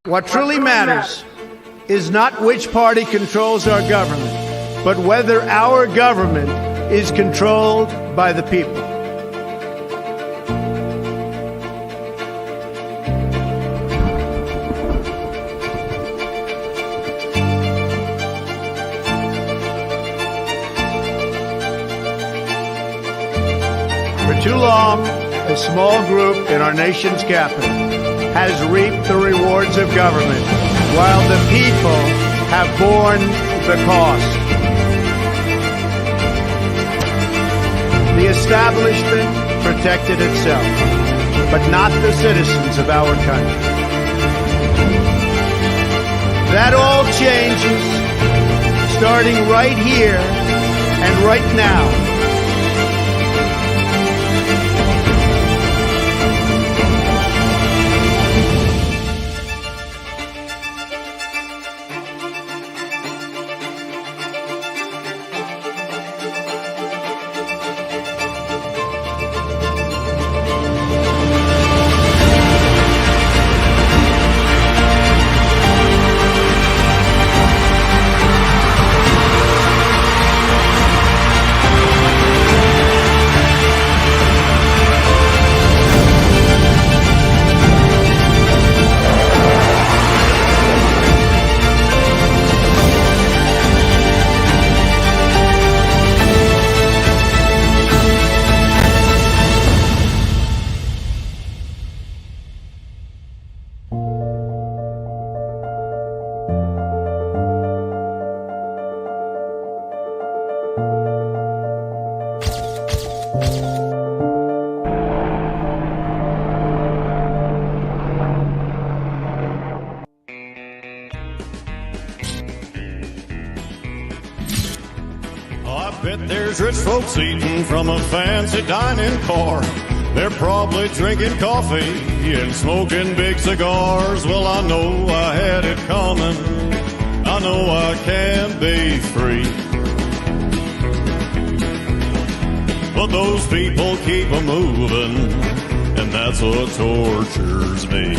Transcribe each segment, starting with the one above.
What truly matters is not which party controls our government, but whether our government is controlled by the people. For too long, a small group in our nation's capital has reaped the rewards of government, while the people have borne the cost. The establishment protected itself, but not the citizens of our country. That all changes starting right here and right now. There's rich folks eating from a fancy dining car. They're probably drinking coffee and smoking big cigars. Well, I know I had it coming. I know I can be free. But those people keep a moving, and that's what tortures me.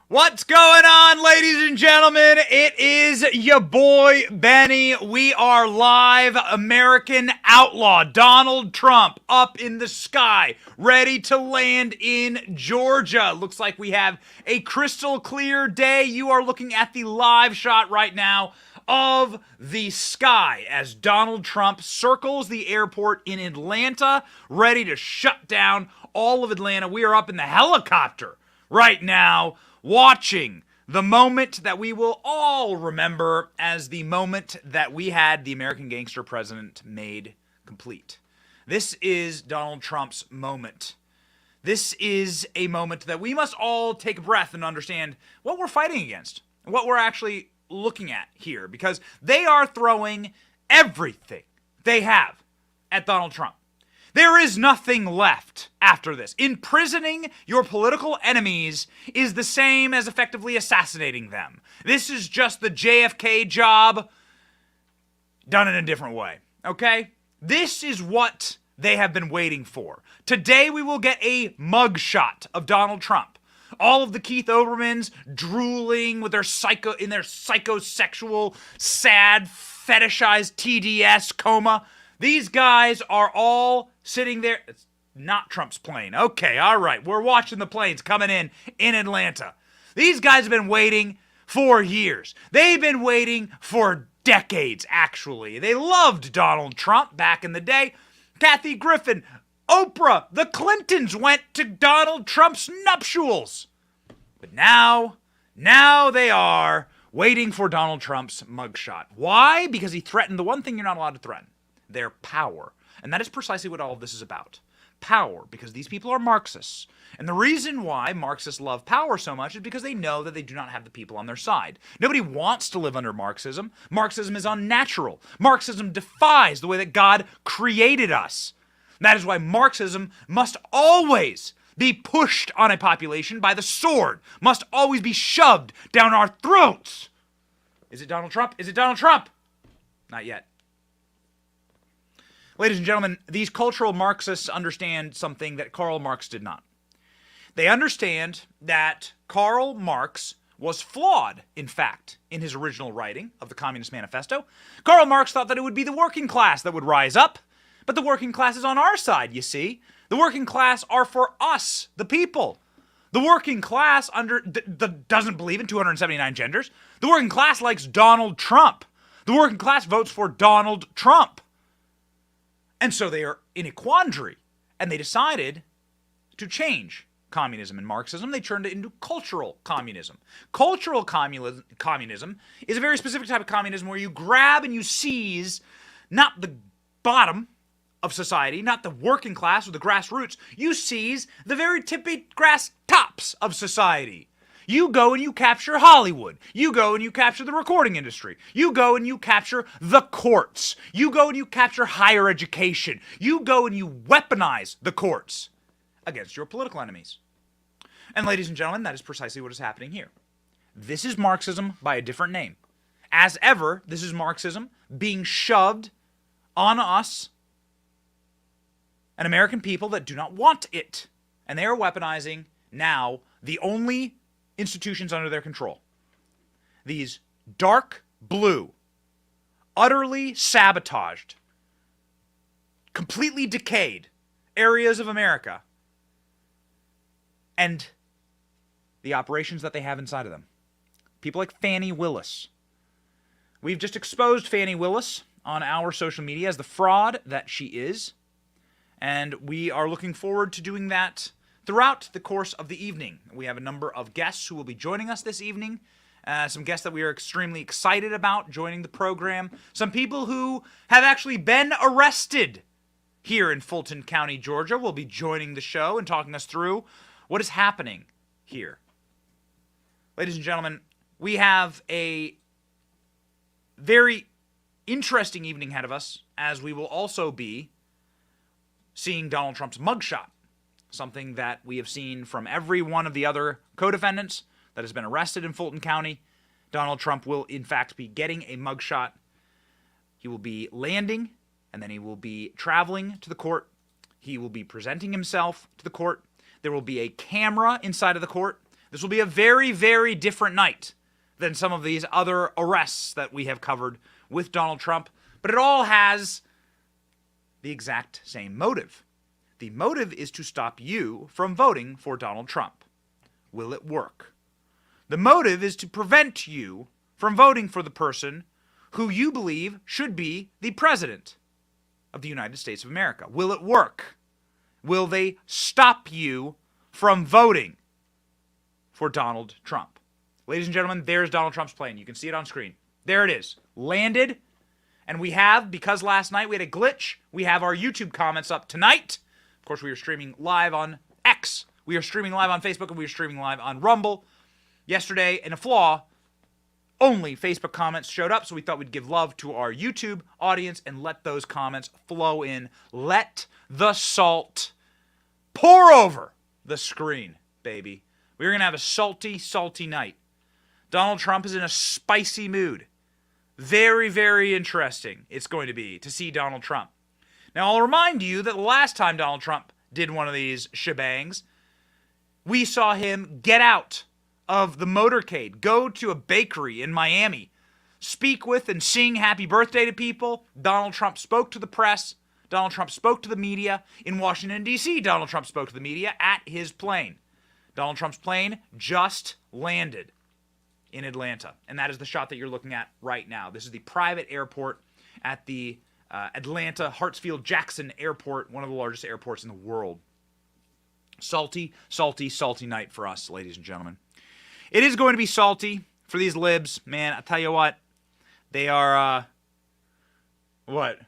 What's going on, ladies and gentlemen? It is your boy, Benny. We are live. American Outlaw Donald Trump up in the sky, ready to land in Georgia. Looks like we have a crystal clear day. You are looking at the live shot right now of the sky as Donald Trump circles the airport in Atlanta, ready to shut down all of Atlanta. We are up in the helicopter right now, watching the moment that we will all remember as the moment that we had the American gangster president made complete. This is Donald Trump's moment. This is a moment that we must all take a breath and understand what we're fighting against, what we're actually looking at here, because they are throwing everything they have at Donald Trump. There is nothing left after this. Imprisoning your political enemies is the same as effectively assassinating them. This is just the JFK job done in a different way, okay? This is what they have been waiting for. Today we will get a mugshot of Donald Trump. All of the Keith Olbermanns drooling with their psychosexual, sad, fetishized TDS coma. These guys are all sitting there. It's not Trump's plane. Okay, all right. We're watching the planes coming in Atlanta. These guys have been waiting for years. They've been waiting for decades, actually. They loved Donald Trump back in the day. Kathy Griffin, Oprah, the Clintons went to Donald Trump's nuptials. But now they are waiting for Donald Trump's mugshot. Why? Because he threatened the one thing you're not allowed to threaten: their power. And that is precisely what all of this is about. Power, because these people are Marxists. And the reason why Marxists love power so much is because they know that they do not have the people on their side. Nobody wants to live under Marxism. Marxism is unnatural. Marxism defies the way that God created us. That is why Marxism must always be pushed on a population by the sword, must always be shoved down our throats. Is it Donald Trump? Is it Donald Trump? Not yet. Ladies and gentlemen, these cultural Marxists understand something that Karl Marx did not. They understand that Karl Marx was flawed, in fact, in his original writing of the Communist Manifesto. Karl Marx thought that it would be the working class that would rise up, but the working class is on our side, you see. The working class are for us, the people. The working class doesn't believe in 279 genders. The working class likes Donald Trump. The working class votes for Donald Trump. And so they are in a quandary, and they decided to change communism and Marxism. They turned it into cultural communism. Cultural communism is a very specific type of communism where you grab and you seize not the bottom of society, not the working class or the grassroots. You seize the very tippy grass tops of society. You go and you capture Hollywood. You go and you capture the recording industry. You go and you capture the courts. You go and you capture higher education. You go and you weaponize the courts against your political enemies. And ladies and gentlemen, that is precisely what is happening here. This is Marxism by a different name. As ever, this is Marxism being shoved on us, an American people that do not want it. And they are weaponizing now the only institutions under their control. These dark blue, utterly sabotaged, completely decayed areas of America, and the operations that they have inside of them. People like Fannie Willis. We've just exposed Fannie Willis on our social media as the fraud that she is, and we are looking forward to doing that throughout the course of the evening. We have a number of guests who will be joining us this evening, some guests that we are extremely excited about joining the program, some people who have actually been arrested here in Fulton County, Georgia, will be joining the show and talking us through what is happening here. Ladies and gentlemen, we have a very interesting evening ahead of us, as we will also be seeing Donald Trump's mugshot, something that we have seen from every one of the other co-defendants that has been arrested in Fulton County. Donald Trump will, in fact, be getting a mugshot. He will be landing, and then he will be traveling to the court. He will be presenting himself to the court. There will be a camera inside of the court. This will be a very, very different night than some of these other arrests that we have covered with Donald Trump. But it all has the exact same motive. The motive is to stop you from voting for Donald Trump. Will it work? The motive is to prevent you from voting for the person who you believe should be the president of the United States of America. Will it work? Will they stop you from voting for Donald Trump? Ladies and gentlemen, there's Donald Trump's plane. You can see it on screen. There it is. Landed. And we have, because last night we had a glitch, we have our YouTube comments up tonight. Of course, we are streaming live on X. We are streaming live on Facebook, and we are streaming live on Rumble. Yesterday, in a flaw, only Facebook comments showed up, so we thought we'd give love to our YouTube audience and let those comments flow in. Let the salt pour over the screen, baby. We're going to have a salty, salty night. Donald Trump is in a spicy mood. Very, very interesting it's going to be to see Donald Trump. Now, I'll remind you that the last time Donald Trump did one of these shebangs, we saw him get out of the motorcade, go to a bakery in Miami, speak with and sing happy birthday to people. Donald Trump spoke to the press. Donald Trump spoke to the media. In Washington, D.C., Donald Trump spoke to the media at his plane. Donald Trump's plane just landed in Atlanta, and that is the shot that you're looking at right now. This is the private airport at the Atlanta Hartsfield-Jackson Airport, one of the largest airports in the world. Salty, salty, salty night for us, ladies and gentlemen. It is going to be salty for these libs, man. I tell you what, they are. What?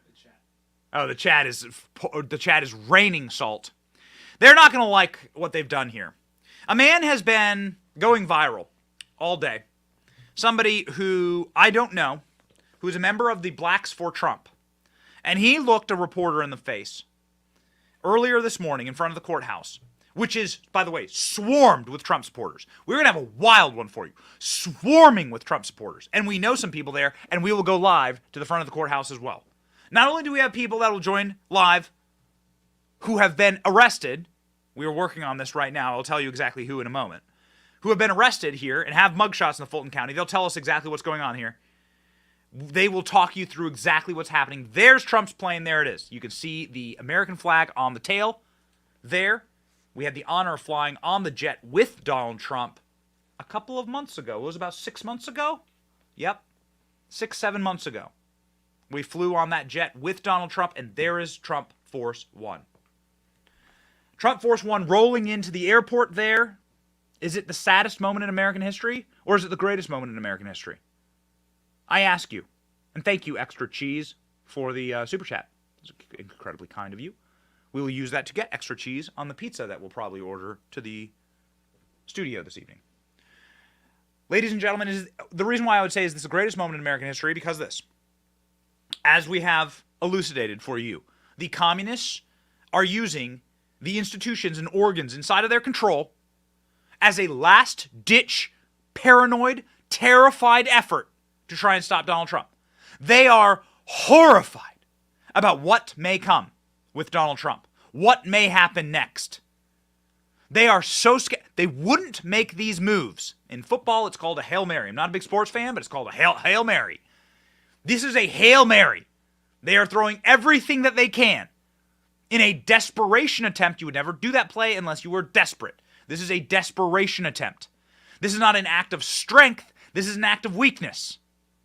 Oh, the chat is raining salt. They're not going to like what they've done here. A man has been going viral all day. Somebody who I don't know, who's a member of the Blacks for Trump. And he looked a reporter in the face earlier this morning in front of the courthouse, which is, by the way, swarmed with Trump supporters. We're going to have a wild one for you. Swarming with Trump supporters. And we know some people there, and we will go live to the front of the courthouse as well. Not only do we have people that will join live who have been arrested, we are working on this right now, I'll tell you exactly who in a moment, who have been arrested here and have mugshots in the Fulton County. They'll tell us exactly what's going on here. They will talk you through exactly what's happening. There's Trump's plane. There it is. You can see the American flag on the tail there. We had the honor of flying on the jet with Donald Trump a couple of months ago. It was about 6 months ago? Yep. 6-7 months ago. We flew on that jet with Donald Trump, and there is Trump Force One. Trump Force One rolling into the airport there. Is it the saddest moment in American history, or is it the greatest moment in American history? I ask you. And thank you, Extra Cheese, for the super chat. It's incredibly kind of you. We will use that to get extra cheese on the pizza that we'll probably order to the studio this evening. Ladies and gentlemen, the reason why I would say is this the greatest moment in American history, because this. As we have elucidated for you, the communists are using the institutions and organs inside of their control as a last-ditch, paranoid, terrified effort to try and stop Donald Trump. They are horrified about what may come with Donald Trump, what may happen next. They are so scared. They wouldn't make these moves. In football, it's called a Hail Mary. I'm not a big sports fan, but it's called a Hail Mary. This is a Hail Mary. They are throwing everything that they can in a desperation attempt. You would never do that play unless you were desperate. This is a desperation attempt. This is not an act of strength. This is an act of weakness.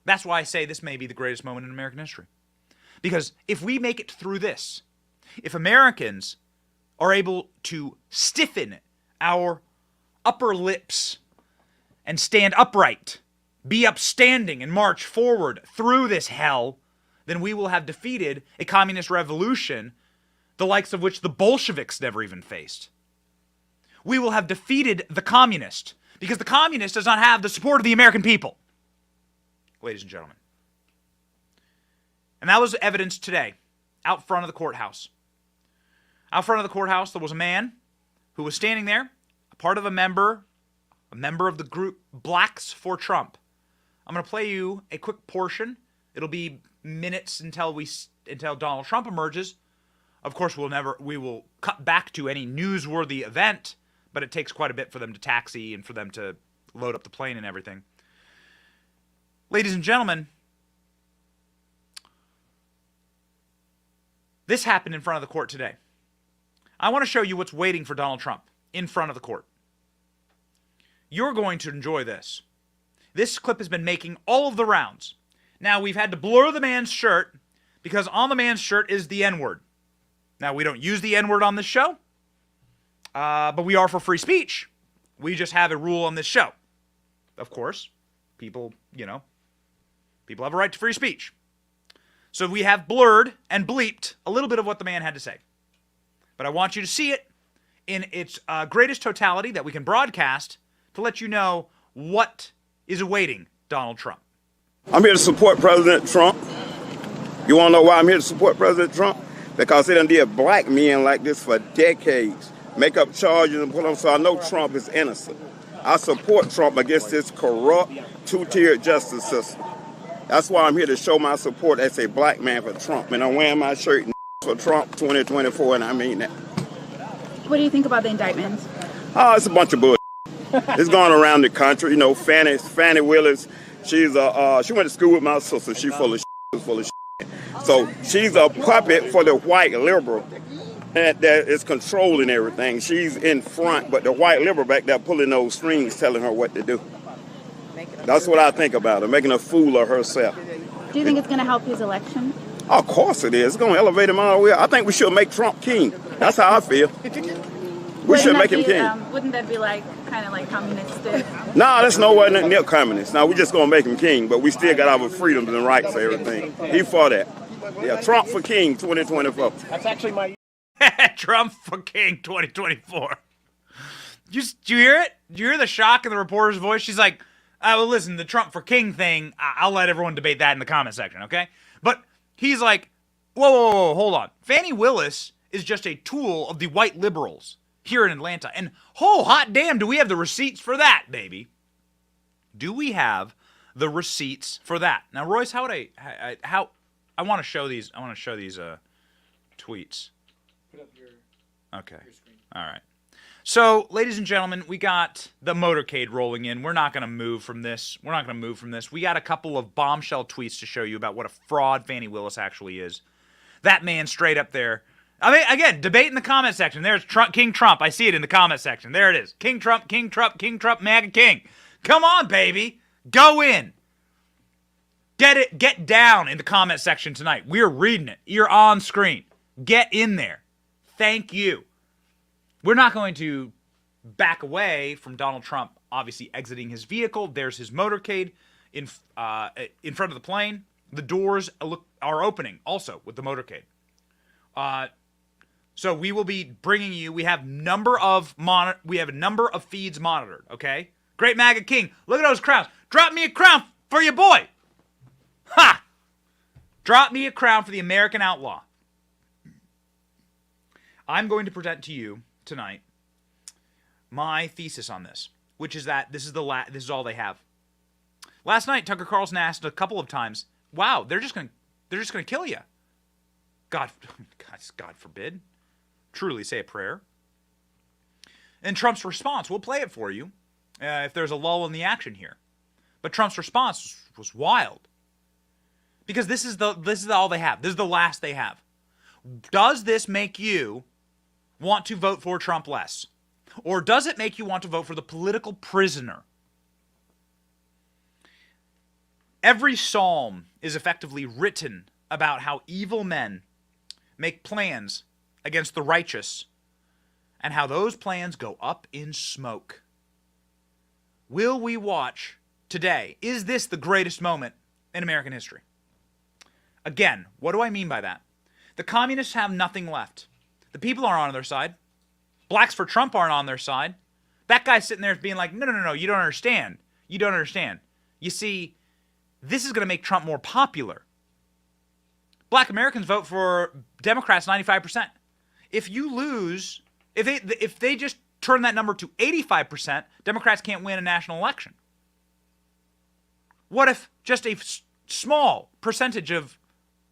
That's why I say this may be the greatest moment in American history. Because if we make it through this, if Americans are able to stiffen our upper lips and stand upright, be upstanding and march forward through this hell, then we will have defeated a communist revolution, the likes of which the Bolsheviks never even faced. We will have defeated the communist, because the communist does not have the support of the American people, ladies and gentlemen. And that was evidenced today, out front of the courthouse. Out front of the courthouse, there was a man who was standing there, a member of the group Blacks for Trump. I'm going to play you a quick portion. It'll be minutes until Donald Trump emerges. Of course, we will cut back to any newsworthy event, but it takes quite a bit for them to taxi and for them to load up the plane and everything. Ladies and gentlemen, this happened in front of the court today. I want to show you what's waiting for Donald Trump in front of the court. You're going to enjoy this. This clip has been making all of the rounds. Now, we've had to blur the man's shirt because on the man's shirt is the N-word. Now, we don't use the N-word on this show, but we are for free speech. We just have a rule on this show. Of course, people have a right to free speech. So we have blurred and bleeped a little bit of what the man had to say. But I want you to see it in its greatest totality that we can broadcast to let you know what is awaiting Donald Trump. I'm here to support President Trump. You want to know why I'm here to support President Trump? Because they done did black men like this for decades. Make up charges and put them, so I know Trump is innocent. I support Trump against this corrupt, two-tiered justice system. That's why I'm here to show my support as a black man for Trump. And I'm wearing my shirt for Trump 2024, and I mean that. What do you think about the indictment? Oh, it's a bunch of bullshit. It's going around the country. You know, Fannie Willis, she went to school with my sister. She's full of shit. So she's a puppet for the white liberal that is controlling everything. She's in front, but the white liberal back there pulling those strings, telling her what to do. That's what I think about her, making a fool of herself. Do you think it's going to help his election? Of course it is. It's going to elevate him all the way. I think we should make Trump king. That's how I feel. We should make him king. Wouldn't that be kind of like communistic? No, that's nowhere near communist. Now, we're just going to make him king, but we still got our freedoms and rights and everything. He for that. Yeah, Trump for king 2024. That's actually my... Trump for king 2024. Did you hear it? Did you hear the shock in the reporter's voice? She's like, well, listen, the Trump for king thing, I'll let everyone debate that in the comment section, okay? But he's like, whoa, hold on. Fannie Willis is just a tool of the white liberals here in Atlanta. And, oh, hot damn, do we have the receipts for that, baby? Do we have the receipts for that? Now, Royce, how I want to show these. I want to show these tweets. Put up your Okay. screen. All right. So, ladies and gentlemen, we got the motorcade rolling in. We're not going to move from this. We got a couple of bombshell tweets to show you about what a fraud Fannie Willis actually is. That man straight up there. I mean, again, debate in the comment section. There's King Trump. I see it in the comment section. There it is. King Trump, King Trump, King Trump, MAGA King. Come on, baby. Go in. Get down in the comment section tonight. We're reading it. You're on screen. Get in there. Thank you. We're not going to back away from Donald Trump obviously exiting his vehicle. There's his motorcade in front of the plane. The doors are opening also with the motorcade. So we will be bringing you. We have a number of feeds monitored. Okay, Great MAGA King. Look at those crowns. Drop me a crown for your boy. Ha! Drop me a crown for the American outlaw. I'm going to present to you tonight my thesis on this, which is that this is all they have. Last night, Tucker Carlson asked a couple of times, "Wow, they're just gonna kill you." God forbid. Truly say a prayer. And Trump's response, we'll play it for you if there's a lull in the action here. But Trump's response was wild. Because this is all they have. This is the last they have. Does this make you want to vote for Trump less? Or does it make you want to vote for the political prisoner? Every psalm is effectively written about how evil men make plans against the righteous and how those plans go up in smoke. Will we watch today? Is this the greatest moment in American history? Again, what do I mean by that? The communists have nothing left. The people aren't on their side. Blacks for Trump aren't on their side. That guy's sitting there being like, no, you don't understand. You don't understand. You see, this is going to make Trump more popular. Black Americans vote for Democrats 95%. If you lose, if they just turn that number to 85%, Democrats can't win a national election. What if just a small percentage of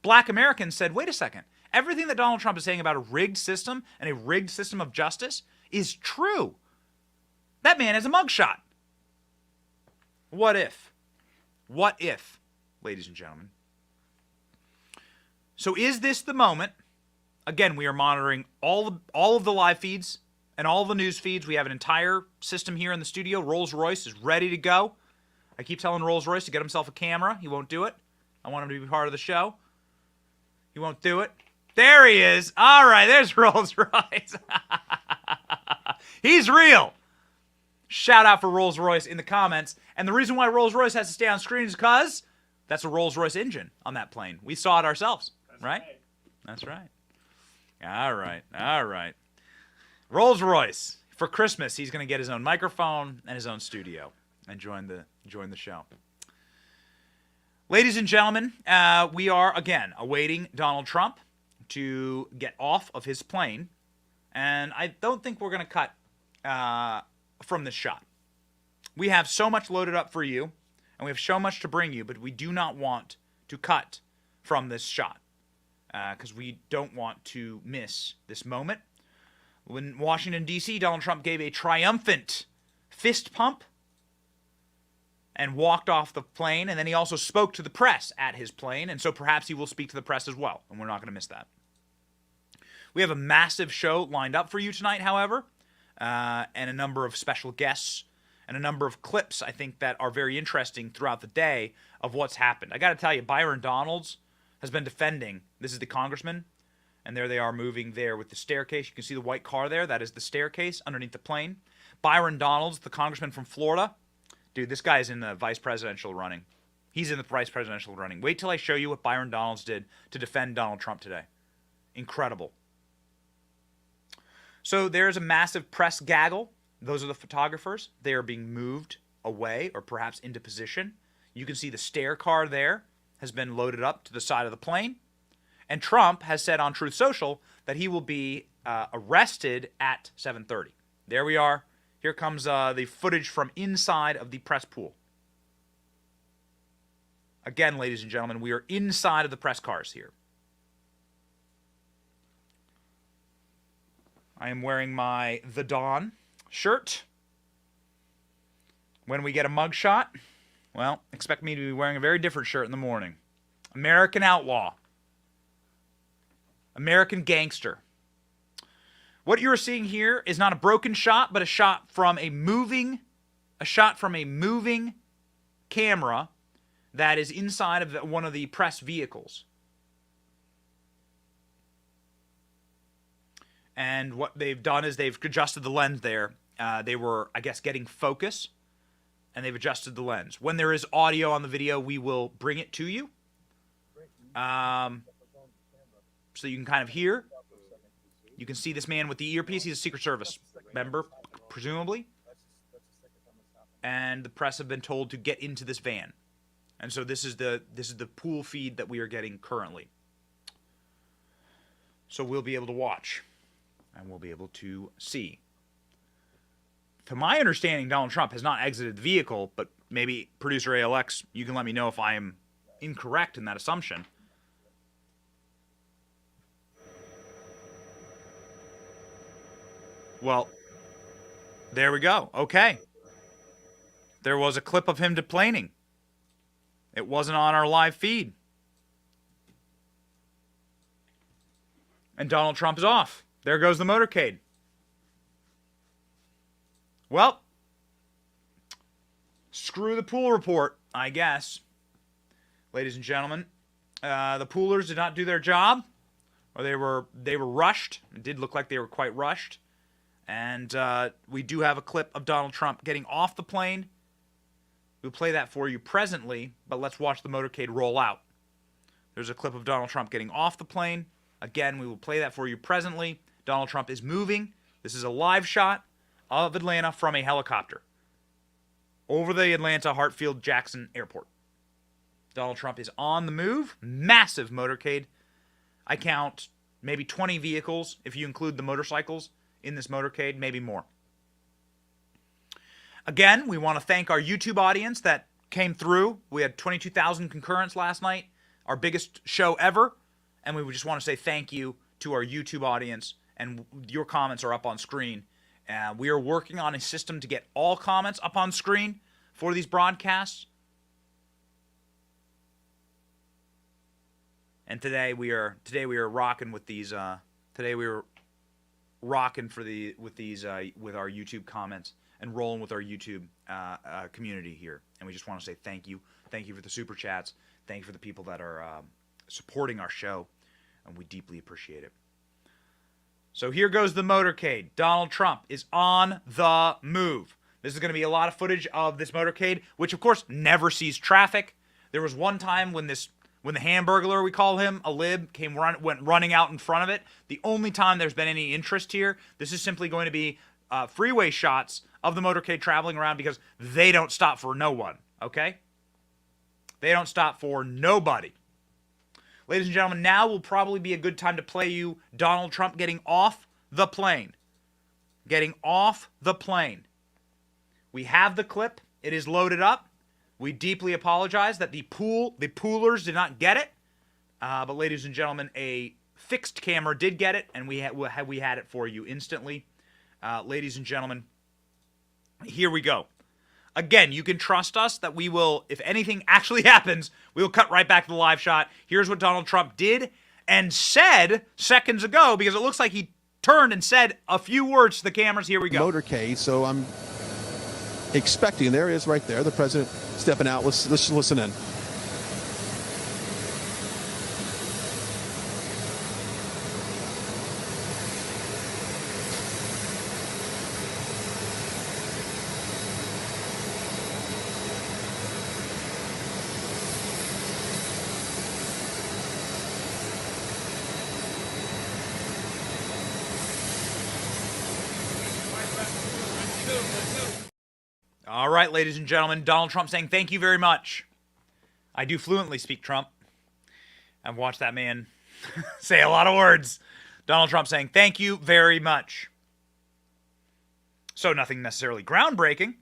Black Americans said, wait a second, everything that Donald Trump is saying about a rigged system and a rigged system of justice is true. That man has a mugshot. What if? What if, ladies and gentlemen? So is this the moment? Again, we are monitoring all of the live feeds and all of the news feeds. We have an entire system here in the studio. Rolls-Royce is ready to go. I keep telling Rolls-Royce to get himself a camera. He won't do it. I want him to be part of the show. He won't do it. There he is. All right, there's Rolls-Royce. He's real. Shout out for Rolls-Royce in the comments. And the reason why Rolls-Royce has to stay on screen is because that's a Rolls-Royce engine on that plane. We saw it ourselves, right? That's right. All right. Rolls-Royce. For Christmas, he's going to get his own microphone and his own studio and join the show. Ladies and gentlemen, we are, again, awaiting Donald Trump to get off of his plane. And I don't think we're going to cut from this shot. We have so much loaded up for you, and we have so much to bring you, but we do not want to cut from this shot because we don't want to miss this moment. In Washington, D.C., Donald Trump gave a triumphant fist pump and walked off the plane, and then he also spoke to the press at his plane, and so perhaps he will speak to the press as well, and we're not going to miss that. We have a massive show lined up for you tonight, however, and a number of special guests and a number of clips, I think, that are very interesting throughout the day of what's happened. I got to tell you, Byron Donald has been defending, this is the congressman, and there they are moving there with the staircase. You can see the white car there. That is the staircase underneath the plane. Byron Donald, the congressman from Florida. Dude, this guy is in the vice presidential running. He's in the vice presidential running. Wait till I show you what Byron Donalds did to defend Donald Trump today. Incredible. So there's a massive press gaggle. Those are the photographers. They are being moved away or perhaps into position. You can see the stair car there has been loaded up to the side of the plane. And Trump has said on Truth Social that he will be arrested at 7:30. There we are. Here comes the footage from inside of the press pool. Again, ladies and gentlemen, we are inside of the press cars here. I am wearing my The Dawn shirt. When we get a mugshot, well, expect me to be wearing a very different shirt in the morning. American Outlaw. American Gangster. What you're seeing here is not a broken shot, but a shot from a moving camera that is inside of one of the press vehicles. And what they've done is they've adjusted the lens there. They were, I guess, getting focus, and they've adjusted the lens. When there is audio on the video, we will bring it to you. So you can kind of hear. You can see this man with the earpiece. He's a Secret Service member, presumably. And the press have been told to get into this van. And so this is the pool feed that we are getting currently. So we'll be able to watch. And we'll be able to see. To my understanding, Donald Trump has not exited the vehicle, but maybe producer ALX, you can let me know if I am incorrect in that assumption. Well, there we go. Okay. There was a clip of him deplaning. It wasn't on our live feed. And Donald Trump is off. There goes the motorcade. Well, screw the pool report, I guess. Ladies and gentlemen, the poolers did not do their job, or they were rushed. It did look like they were quite rushed. And we do have a clip of Donald Trump getting off the plane. We'll play that for you presently, but let's watch the motorcade roll out. There's a clip of Donald Trump getting off the plane. Again, we will play that for you presently. Donald Trump is moving. This is a live shot of Atlanta from a helicopter over the Atlanta Hartsfield-Jackson Airport. Donald Trump is on the move. Massive motorcade. I count maybe 20 vehicles, if you include the motorcycles in this motorcade, maybe more. Again, we want to thank our YouTube audience that came through. We had 22,000 concurrents last night, our biggest show ever. And we just want to say thank you to our YouTube audience. And your comments are up on screen. We are working on a system to get all comments up on screen for these broadcasts. And today we are rocking with these. Today we were rocking with our YouTube comments and rolling with our YouTube community here. And we just want to say thank you. Thank you for the super chats. Thank you for the people that are supporting our show, and we deeply appreciate it. So here goes the motorcade. Donald Trump is on the move. This is going to be a lot of footage of this motorcade, which of course never sees traffic. There was one time when the Hamburglar, we call him, a lib, went running out in front of it. The only time there's been any interest here, this is simply going to be freeway shots of the motorcade traveling around because they don't stop for no one, okay? They don't stop for nobody. Ladies and gentlemen, now will probably be a good time to play you Donald Trump getting off the plane. Getting off the plane. We have the clip. It is loaded up. We deeply apologize that the poolers did not get it. But ladies and gentlemen, a fixed camera did get it, and we had it for you instantly. Ladies and gentlemen, here we go. Again, you can trust us that we will, if anything actually happens, we will cut right back to the live shot. Here's what Donald Trump did and said seconds ago, because it looks like he turned and said a few words to the cameras. Here we go. Motorcade, so I'm expecting, there he is right there, the president stepping out. Let's listen in. All right, ladies and gentlemen, Donald Trump saying thank you very much. I do fluently speak Trump. I've watched that man say a lot of words. Donald Trump saying thank you very much. So nothing necessarily groundbreaking,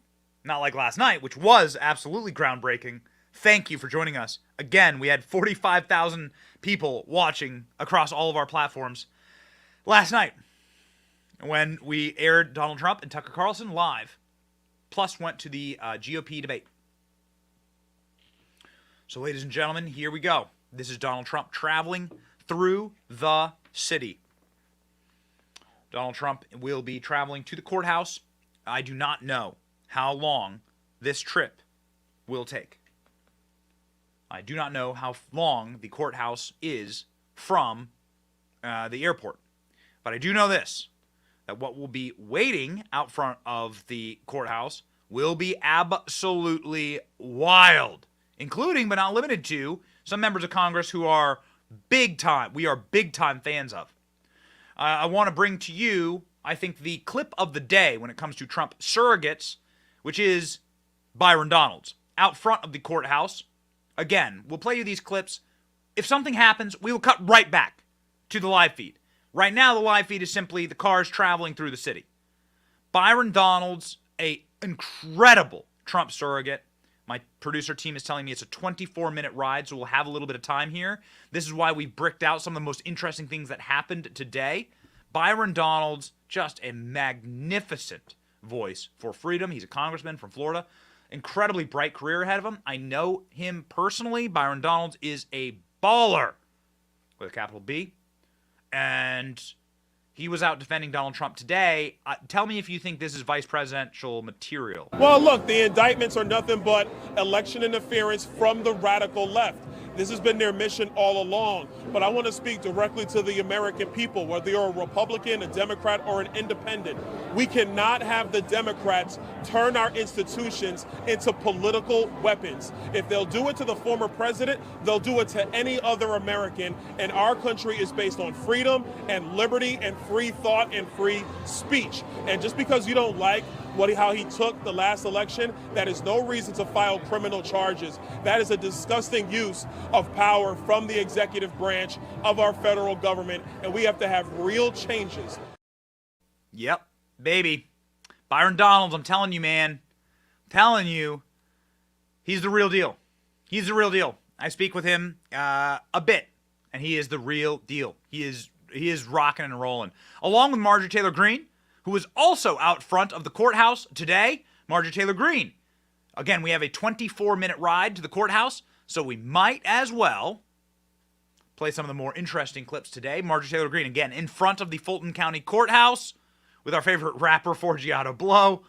not like last night, which was absolutely groundbreaking. thank you for joining us. Again, we had 45,000 people watching across all of our platforms last night when we aired Donald Trump and Tucker Carlson live, plus went to the GOP debate. So, ladies and gentlemen, here we go. This is Donald Trump traveling through the city. Donald Trump will be traveling to the courthouse. I do not know how long this trip will take. I do not know how long the courthouse is from the airport. But I do know this, that what will be waiting out front of the courthouse will be absolutely wild, including but not limited to some members of Congress who are big time fans of. I want to bring to you, I think, the clip of the day when it comes to Trump surrogates, which is Byron Donald's out front of the courthouse. Again, we'll play you these clips. If something happens, we will cut right back to the live feed. Right now, the live feed is simply the cars traveling through the city. Byron Donald's an incredible Trump surrogate. My producer team is telling me it's a 24-minute ride, so we'll have a little bit of time here. This is why we bricked out some of the most interesting things that happened today. Byron Donald's just a magnificent voice for freedom. He's a congressman from Florida. Incredibly bright career ahead of him. I know him personally. Byron Donalds is a baller with a capital B. And he was out defending Donald Trump today. Tell me if you think this is vice presidential material. Well, look, the indictments are nothing but election interference from the radical left. This has been their mission all along. But I want to speak directly to the American people, whether you're a Republican, a Democrat, or an independent. We cannot have the Democrats turn our institutions into political weapons. If they'll do it to the former president, they'll do it to any other American. And our country is based on freedom and liberty and free thought and free speech. And just because you don't like how he took the last election, that is no reason to file criminal charges. That is a disgusting use of power from the executive branch of our federal government, and we have to have real changes. Yep, baby. Byron Donalds, I'm telling you, man. I'm telling you, he's the real deal. He's the real deal. I speak with him a bit, and he is the real deal. He is rocking and rolling. Along with Marjorie Taylor Greene, who was also out front of the courthouse today. Marjorie Taylor Greene. Again, we have a 24-minute ride to the courthouse, so we might as well play some of the more interesting clips today. Marjorie Taylor Greene, again, in front of the Fulton County Courthouse with our favorite rapper, Forgiato Blow.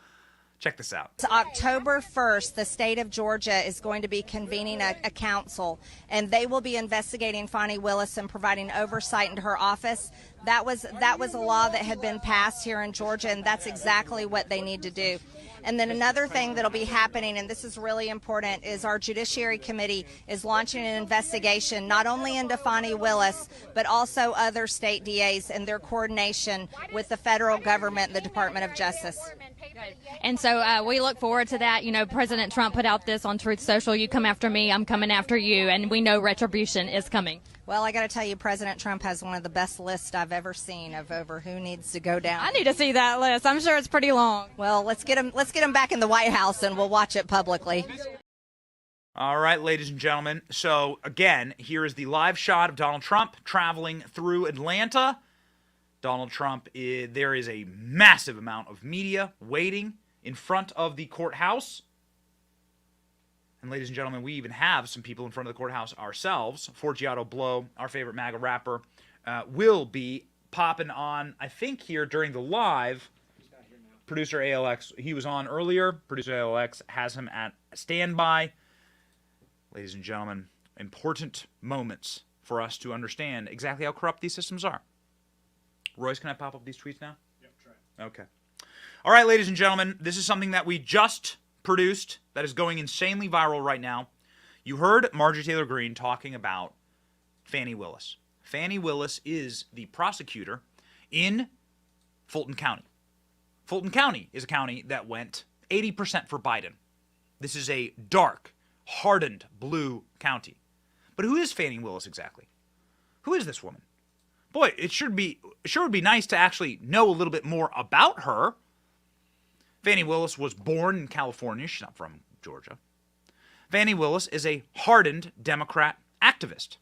Check this out. October 1st, the state of Georgia is going to be convening a council, and they will be investigating Fannie Willis and providing oversight into her office. That was a law that had been passed here in Georgia, and that's exactly what they need to do. And then another thing that'll be happening, and this is really important, is our Judiciary Committee is launching an investigation not only into Fannie Willis, but also other state DAs and their coordination with the federal government and the Department of Justice. And so we look forward to that. You know, President Trump put out this on Truth Social, you come after me, I'm coming after you, and we know retribution is coming. Well, I got to tell you, President Trump has one of the best lists I've ever seen of over who needs to go down. I need to see that list. I'm sure it's pretty long. Well, let's get him back in the White House, and we'll watch it publicly. All right, ladies and gentlemen. So, again, here is the live shot of Donald Trump traveling through Atlanta. Donald Trump, there is a massive amount of media waiting in front of the courthouse. And ladies and gentlemen, we even have some people in front of the courthouse ourselves. Forgiato Blow, our favorite MAGA rapper, will be popping on, I think, here during the live. Producer ALX, he was on earlier. Producer ALX has him at standby. Ladies and gentlemen, important moments for us to understand exactly how corrupt these systems are. Royce, can I pop up these tweets now? Yep, try. Okay. All right, ladies and gentlemen, this is something that we just produced that is going insanely viral right now. You heard Marjorie Taylor Greene talking about Fannie Willis. Fannie Willis is the prosecutor in Fulton County. Fulton County is a county that went 80% for Biden. This is a dark, hardened blue county. But who is Fannie Willis exactly? Who is this woman? Boy, it sure would be nice to actually know a little bit more about her. Fannie Willis was born in California. She's not from Georgia. Fannie Willis is a hardened Democrat activist.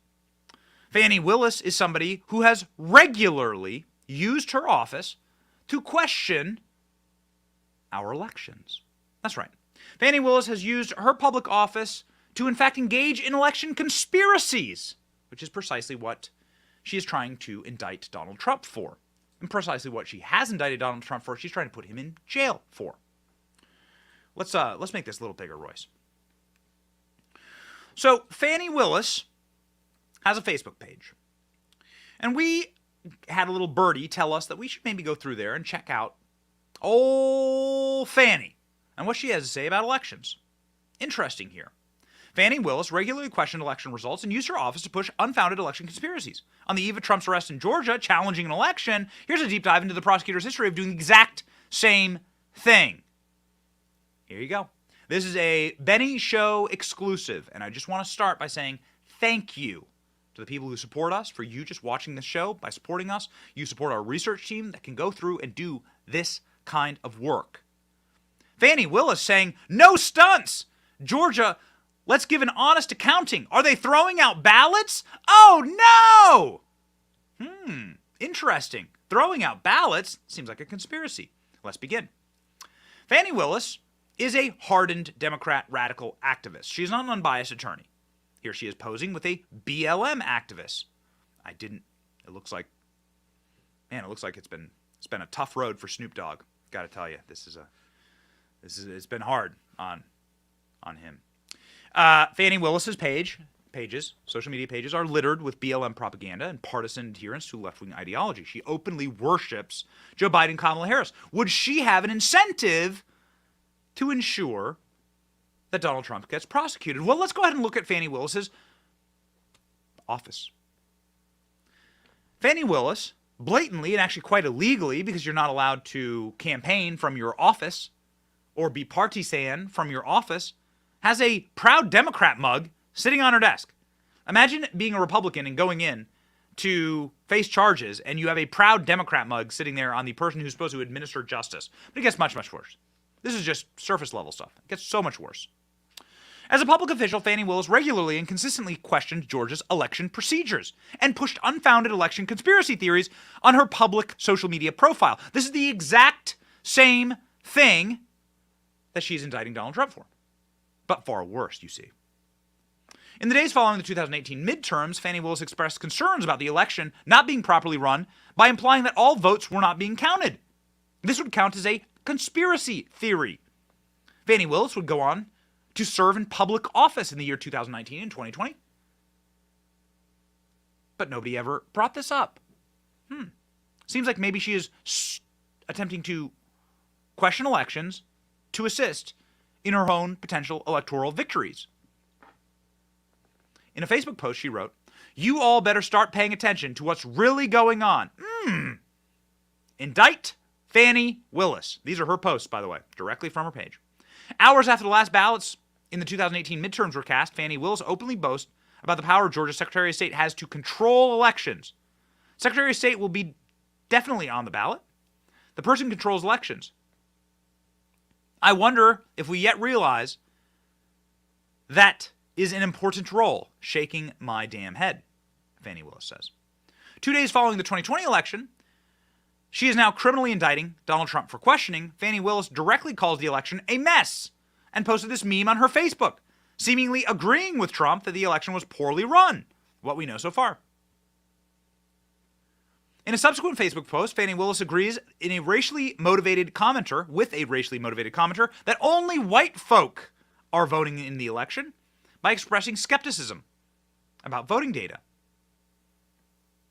Fannie Willis is somebody who has regularly used her office to question our elections. That's right. Fannie Willis has used her public office to, in fact, engage in election conspiracies, which is precisely what she is trying to indict Donald Trump for. And precisely what she has indicted Donald Trump for, she's trying to put him in jail for. Let's make this a little bigger, Royce. So Fannie Willis has a Facebook page. And we had a little birdie tell us that we should maybe go through there and check out old Fannie and what she has to say about elections. Interesting here. Fannie Willis regularly questioned election results and used her office to push unfounded election conspiracies. On the eve of Trump's arrest in Georgia, challenging an election, here's a deep dive into the prosecutor's history of doing the exact same thing. Here you go. This is a Benny Show exclusive, and I just want to start by saying thank you to the people who support us, for you just watching this show. By supporting us, you support our research team that can go through and do this kind of work. Fannie Willis saying, no stunts! Georgia, let's give an honest accounting. Are they throwing out ballots? Oh, no! Interesting. Throwing out ballots seems like a conspiracy. Let's begin. Fannie Willis is a hardened Democrat radical activist. She is not an unbiased attorney. Here she is posing with a BLM activist. It looks like it's been a tough road for Snoop Dogg. Got to tell you, it's been hard on him. Fannie Willis's pages, social media pages, are littered with BLM propaganda and partisan adherence to left-wing ideology. She openly worships Joe Biden and Kamala Harris. Would she have an incentive to ensure that Donald Trump gets prosecuted? Well, let's go ahead and look at Fannie Willis's office. Fannie Willis, blatantly and actually quite illegally, because you're not allowed to campaign from your office or be partisan from your office, has a proud Democrat mug sitting on her desk. Imagine being a Republican and going in to face charges, and you have a proud Democrat mug sitting there on the person who's supposed to administer justice. But it gets much, much worse. This is just surface level stuff. It gets so much worse. As a public official, Fannie Willis regularly and consistently questioned Georgia's election procedures and pushed unfounded election conspiracy theories on her public social media profile. This is the exact same thing that she's indicting Donald Trump for, but far worse, you see. In the days following the 2018 midterms, Fannie Willis expressed concerns about the election not being properly run by implying that all votes were not being counted. This would count as a conspiracy theory. Fannie Willis would go on to serve in public office in the year 2019 and 2020. But nobody ever brought this up. Seems like maybe she is attempting to question elections to assist in her own potential electoral victories. In a Facebook post, she wrote, "You all better start paying attention to what's really going on. Indict Fannie Willis." These are her posts, by the way, directly from her page. Hours after the last ballots in the 2018 midterms were cast, Fannie Willis openly boasts about the power Georgia's Secretary of State has to control elections. Secretary of State will be definitely on the ballot. The person controls elections. I wonder if we yet realize that is an important role. Shaking my damn head, Fannie Willis says. 2 days following the 2020 election, she is now criminally indicting Donald Trump for questioning. Fannie Willis directly calls the election a mess and posted this meme on her Facebook, seemingly agreeing with Trump that the election was poorly run, what we know so far. In a subsequent Facebook post, Fannie Willis agrees with a racially motivated commenter that only white folk are voting in the election by expressing skepticism about voting data.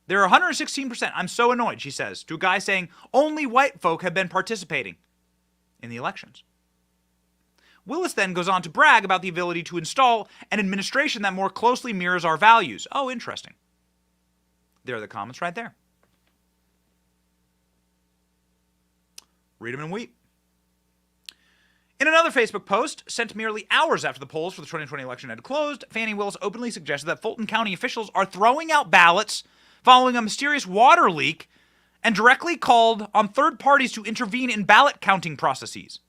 There are 116%. I'm so annoyed, she says, to a guy saying only white folk have been participating in the elections. Willis then goes on to brag about the ability to install an administration that more closely mirrors our values. Oh, interesting. There are the comments right there. Read them and weep. In another Facebook post, sent merely hours after the polls for the 2020 election had closed, Fannie Willis openly suggested that Fulton County officials are throwing out ballots following a mysterious water leak and directly called on third parties to intervene in ballot counting processes.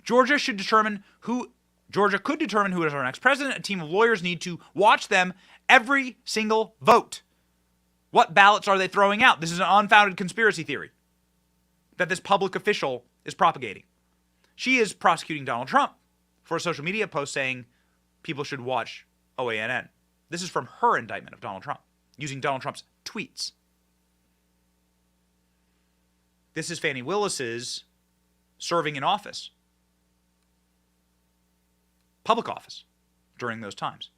Georgia should determine who Georgia could determine who is our next president. A team of lawyers need to watch them every single vote. What ballots are they throwing out? This is an unfounded conspiracy theory that this public official is propagating. She is prosecuting Donald Trump for a social media post saying people should watch OANN. This is from her indictment of Donald Trump, using Donald Trump's tweets. This is Fannie Willis's serving in office, public office, during those times.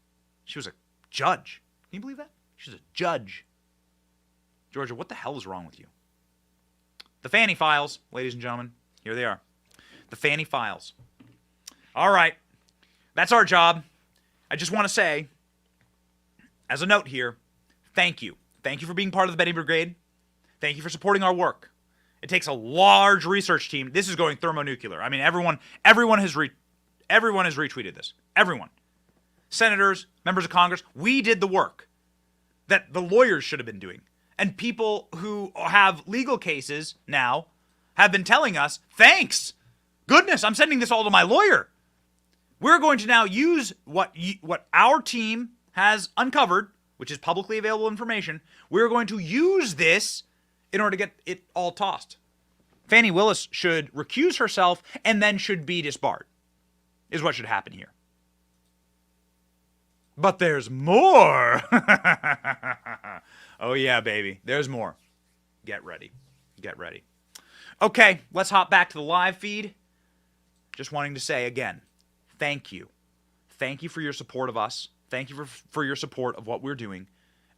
She was a judge. Can you believe that? She was a judge. Georgia, what the hell is wrong with you? The Fannie files, ladies and gentlemen, here they are. The Fannie files. All right, that's our job. I just want to say, as a note here, thank you. Thank you for being part of the Benny Brigade. Thank you for supporting our work. It takes a large research team. This is going thermonuclear. I mean, everyone has retweeted this. Everyone. Senators, members of Congress, we did the work that the lawyers should have been doing. And people who have legal cases now have been telling us, thanks. Goodness, I'm sending this all to my lawyer. We're going to now use what our team has uncovered, which is publicly available information. We're going to use this in order to get it all tossed. Fannie Willis should recuse herself and then should be disbarred, is what should happen here. But there's more. Oh yeah, baby. There's more. Get ready. Get ready. Okay, let's hop back to the live feed. Just wanting to say again, thank you. Thank you for your support of us. Thank you for your support of what we're doing.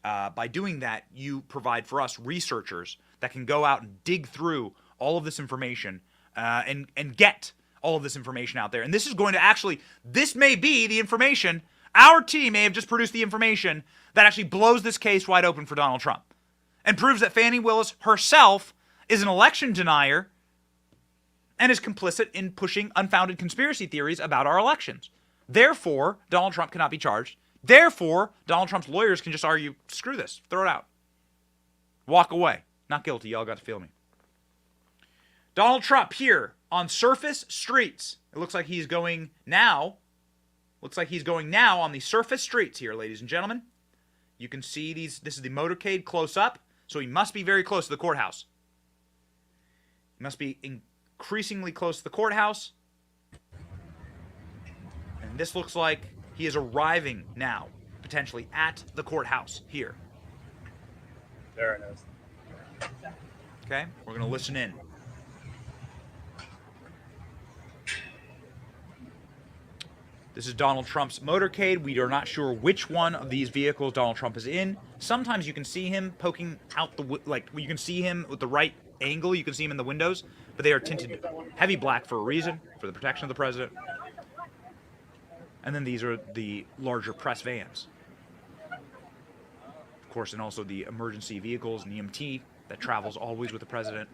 By doing that, you provide for us researchers that can go out and dig through all of this information and get all of this information out there. And this is going to actually, this may be the information, our team may have just produced the information that actually blows this case wide open for Donald Trump and proves that Fannie Willis herself is an election denier and is complicit in pushing unfounded conspiracy theories about our elections. Therefore, Donald Trump cannot be charged. Therefore, Donald Trump's lawyers can just argue, screw this, throw it out. Walk away. Not guilty. Y'all got to feel me. Donald Trump here on surface streets. It looks like he's going now. Looks like he's going now on the surface streets here, ladies and gentlemen. You can see these. This is the motorcade close up, so he must be very close to the courthouse. He must be increasingly close to the courthouse. And this looks like he is arriving now, potentially at the courthouse here. There it is. Okay, we're going to listen in. This is Donald Trump's motorcade. We are not sure which one of these vehicles Donald Trump is in. Sometimes you can see him poking out the, you can see him with the right angle. You can see him in the windows, but they are tinted heavy black for a reason, for the protection of the president. And then these are the larger press vans. Of course, and also the emergency vehicles and EMT that travels always with the president,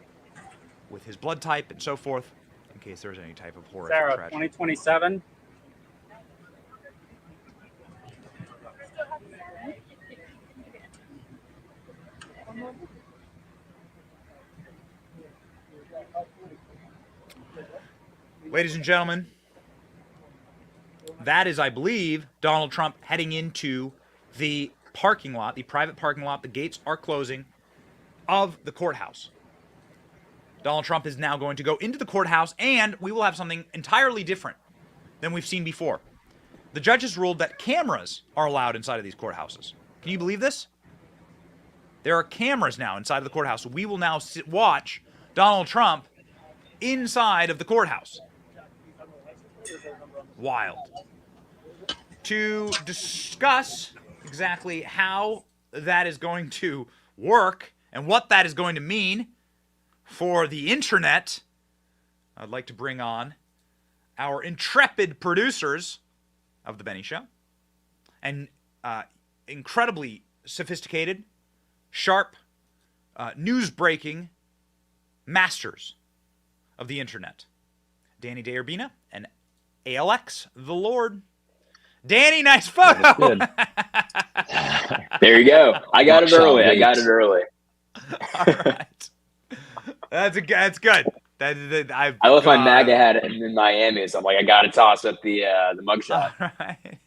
with his blood type and so forth, in case there's any type of horrific Sarah, tragedy. 2027. Ladies and gentlemen, that is, I believe, Donald Trump heading into the parking lot, the private parking lot. The gates are closing of the courthouse. Donald Trump is now going to go into the courthouse, and we will have something entirely different than we've seen before. The judges ruled that cameras are allowed inside of these courthouses. Can you believe this? There are cameras now inside of the courthouse. We will now watch Donald Trump inside of the courthouse. Wild. To discuss exactly how that is going to work and what that is going to mean for the internet, I'd like to bring on our intrepid producers of The Benny Show and incredibly sophisticated, sharp, news-breaking masters of the internet, Danny DeUrbina and ALX, the Lord. Danny, nice photo. Good. There you go. I got it early. All right. That's good. I left my MAGA hat in Miami, so I'm like, I got to toss up the mugshot. Right.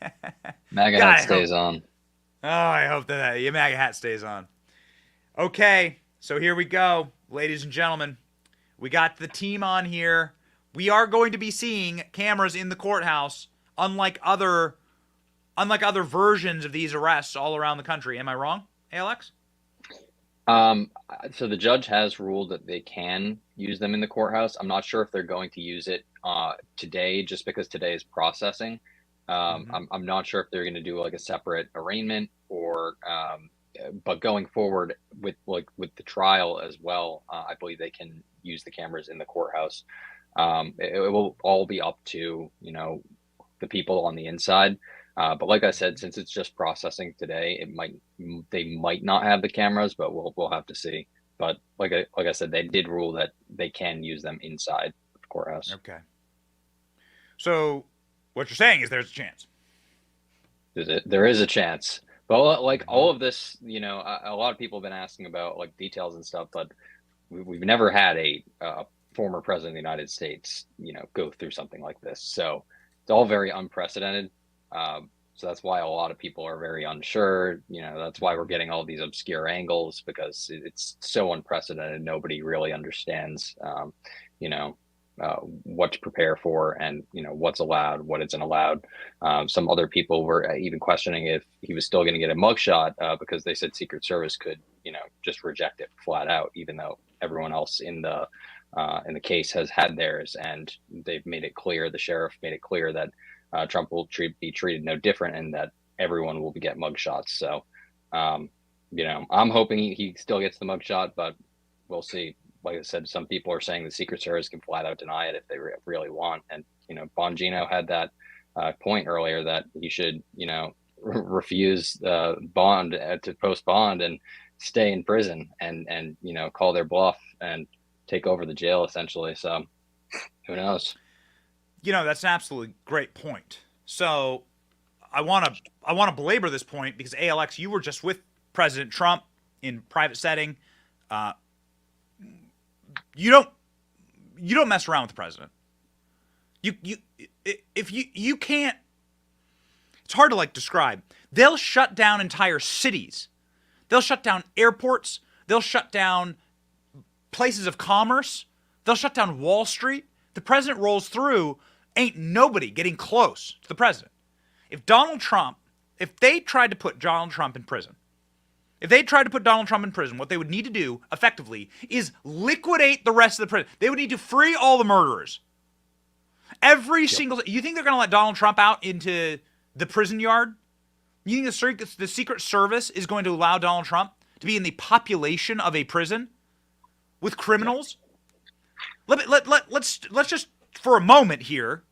MAGA hat stays on. Oh, I hope that your MAGA hat stays on. Okay, so here we go, ladies and gentlemen. We got the team on here. We are going to be seeing cameras in the courthouse, unlike other versions of these arrests all around the country. Am I wrong, ALX? So the judge has ruled that they can use them in the courthouse. I'm not sure if they're going to use it today, just because today is processing. I'm not sure if they're going to do like a separate arraignment or, but going forward with the trial as well, I believe they can use the cameras in the courthouse. It will all be up to, the people on the inside. But like I said, since it's just processing today, they might not have the cameras, but we'll have to see. But like I said, they did rule that they can use them inside the courthouse. Okay. So what you're saying is there's a chance. There is a chance. But like all of this, a lot of people have been asking about like details and stuff, but we've never had a former president of the United States, go through something like this. So it's all very unprecedented. So that's why a lot of people are very unsure. That's why we're getting all these obscure angles, because it's so unprecedented. Nobody really understands, what to prepare for and, what's allowed, what isn't allowed. Some other people were even questioning if he was still going to get a mugshot because they said Secret Service could, just reject it flat out, even though everyone else in the case has had theirs. And they've made it clear, the sheriff made it clear that Trump will be treated no different and that everyone will get mugshots. So, I'm hoping he still gets the mugshot, but we'll see. Like I said, some people are saying the Secret Service can flat out deny it if they really want. And, Bongino had that point earlier that he should, refuse bond to post bond and stay in prison and call their bluff and take over the jail essentially. So who knows? That's an absolutely great point. So I want to belabor this point because ALX, you were just with President Trump in private setting. You don't mess around with the president. You can't. It's hard to describe. They'll shut down entire cities. They'll shut down airports. They'll shut down places of commerce. They'll shut down Wall Street. The president rolls through. Ain't nobody getting close to the president. If they tried to put Donald Trump in prison, what they would need to do effectively is liquidate the rest of the prison. They would need to free all the murderers. You think they're going to let Donald Trump out into the prison yard? You think the Secret Service is going to allow Donald Trump to be in the population of a prison with criminals? Let's just for a moment here,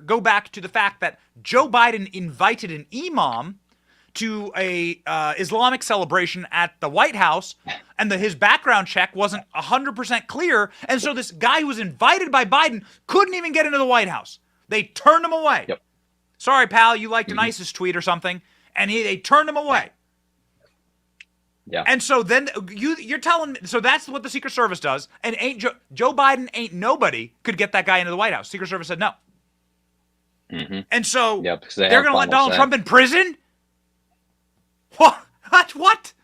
go back to the fact that Joe Biden invited an imam to a Islamic celebration at the White House, and his background check wasn't 100% clear, and so this guy who was invited by Biden couldn't even get into the White House. They turned him away. Yep. Sorry, pal, you liked an ISIS tweet or something, and they turned him away. Yeah. And so then you're telling me, so that's what the Secret Service does, and Joe Biden ain't nobody could get that guy into the White House. Secret Service said no. Mm-hmm. And so they're going to let Donald Trump in prison? What?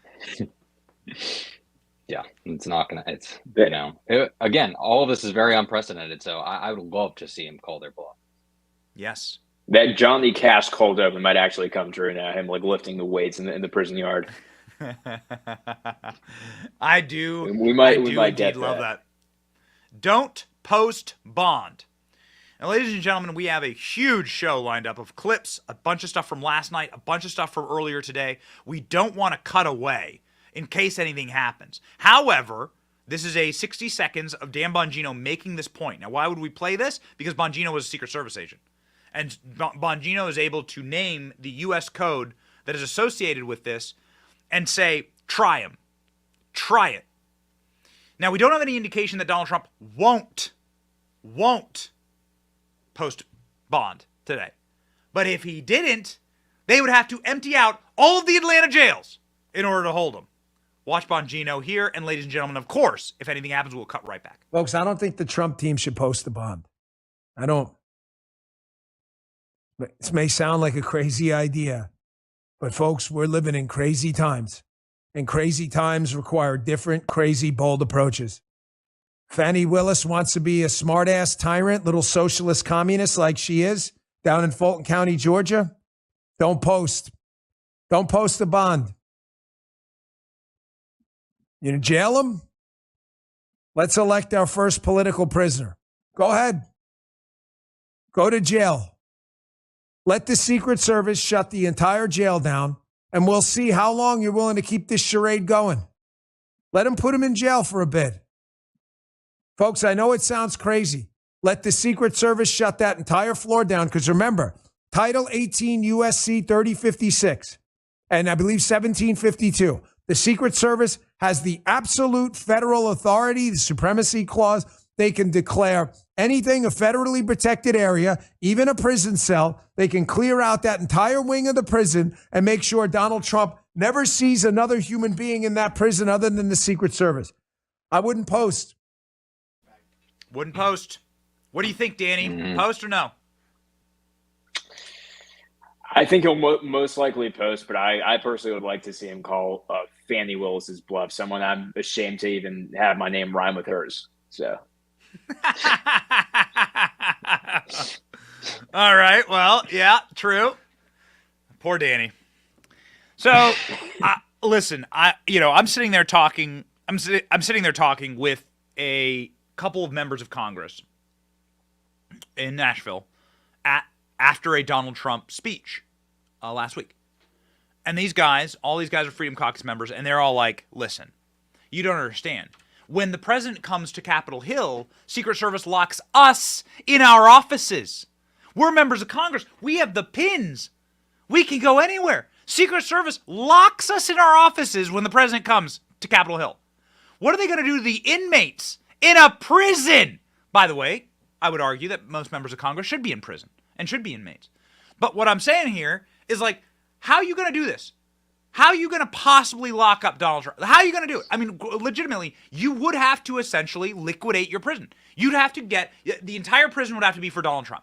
Yeah, it's not going to, again, all of this is very unprecedented. So I would love to see him call their bluff. Yes. That Johnny Cash cold open might actually come true now. Him lifting the weights in the prison yard. I do. We might indeed love that. Don't post bond. Now, ladies and gentlemen, we have a huge show lined up of clips, a bunch of stuff from last night, a bunch of stuff from earlier today. We don't want to cut away in case anything happens. However, this is a 60 seconds of Dan Bongino making this point. Now, why would we play this? Because Bongino was a Secret Service agent. And Bongino is able to name the U.S. code that is associated with this and say, try him. Try it. Now, we don't have any indication that Donald Trump won't post bond today. But if he didn't, they would have to empty out all of the Atlanta jails in order to hold him. Watch Bongino here. And ladies and gentlemen, of course, if anything happens, we'll cut right back. Folks, I don't think the Trump team should post the bond. I don't. This may sound like a crazy idea, but folks, we're living in crazy times. And crazy times require different, crazy, bold approaches. Fannie Willis wants to be a smart-ass tyrant, little socialist communist like she is down in Fulton County, Georgia. Don't post. Don't post the bond. You know, jail him? Let's elect our first political prisoner. Go ahead. Go to jail. Let the Secret Service shut the entire jail down, and we'll see how long you're willing to keep this charade going. Let them put him in jail for a bit. Folks, I know it sounds crazy. Let the Secret Service shut that entire floor down, because remember, Title 18 USC 3056, and I believe 1752, the Secret Service has the absolute federal authority, the supremacy clause. They can declare anything a federally protected area, even a prison cell. They can clear out that entire wing of the prison and make sure Donald Trump never sees another human being in that prison other than the Secret Service. I wouldn't post. Wouldn't post. What do you think, Danny? Post or no? I think he'll most likely post, but I personally would like to see him call Fannie Willis's bluff, someone I'm ashamed to even have my name rhyme with hers. So. All right. Well, yeah, true. Poor Danny. So, listen, I'm sitting there talking. I'm sitting there talking with a couple of members of Congress in Nashville after a Donald Trump speech last week. And all these guys are Freedom Caucus members, and they're all like, listen, you don't understand. When the president comes to Capitol Hill, Secret Service locks us in our offices. We're members of Congress. We have the pins. We can go anywhere. Secret Service locks us in our offices when the president comes to Capitol Hill. What are they going to do to the inmates in a prison? By the way, I would argue that most members of Congress should be in prison and should be inmates. But what I'm saying here is, like, how are you going to do this? How are you going to possibly lock up Donald Trump? How are you going to do it? I mean, legitimately, you would have to essentially liquidate your prison. You'd have to the entire prison would have to be for Donald Trump.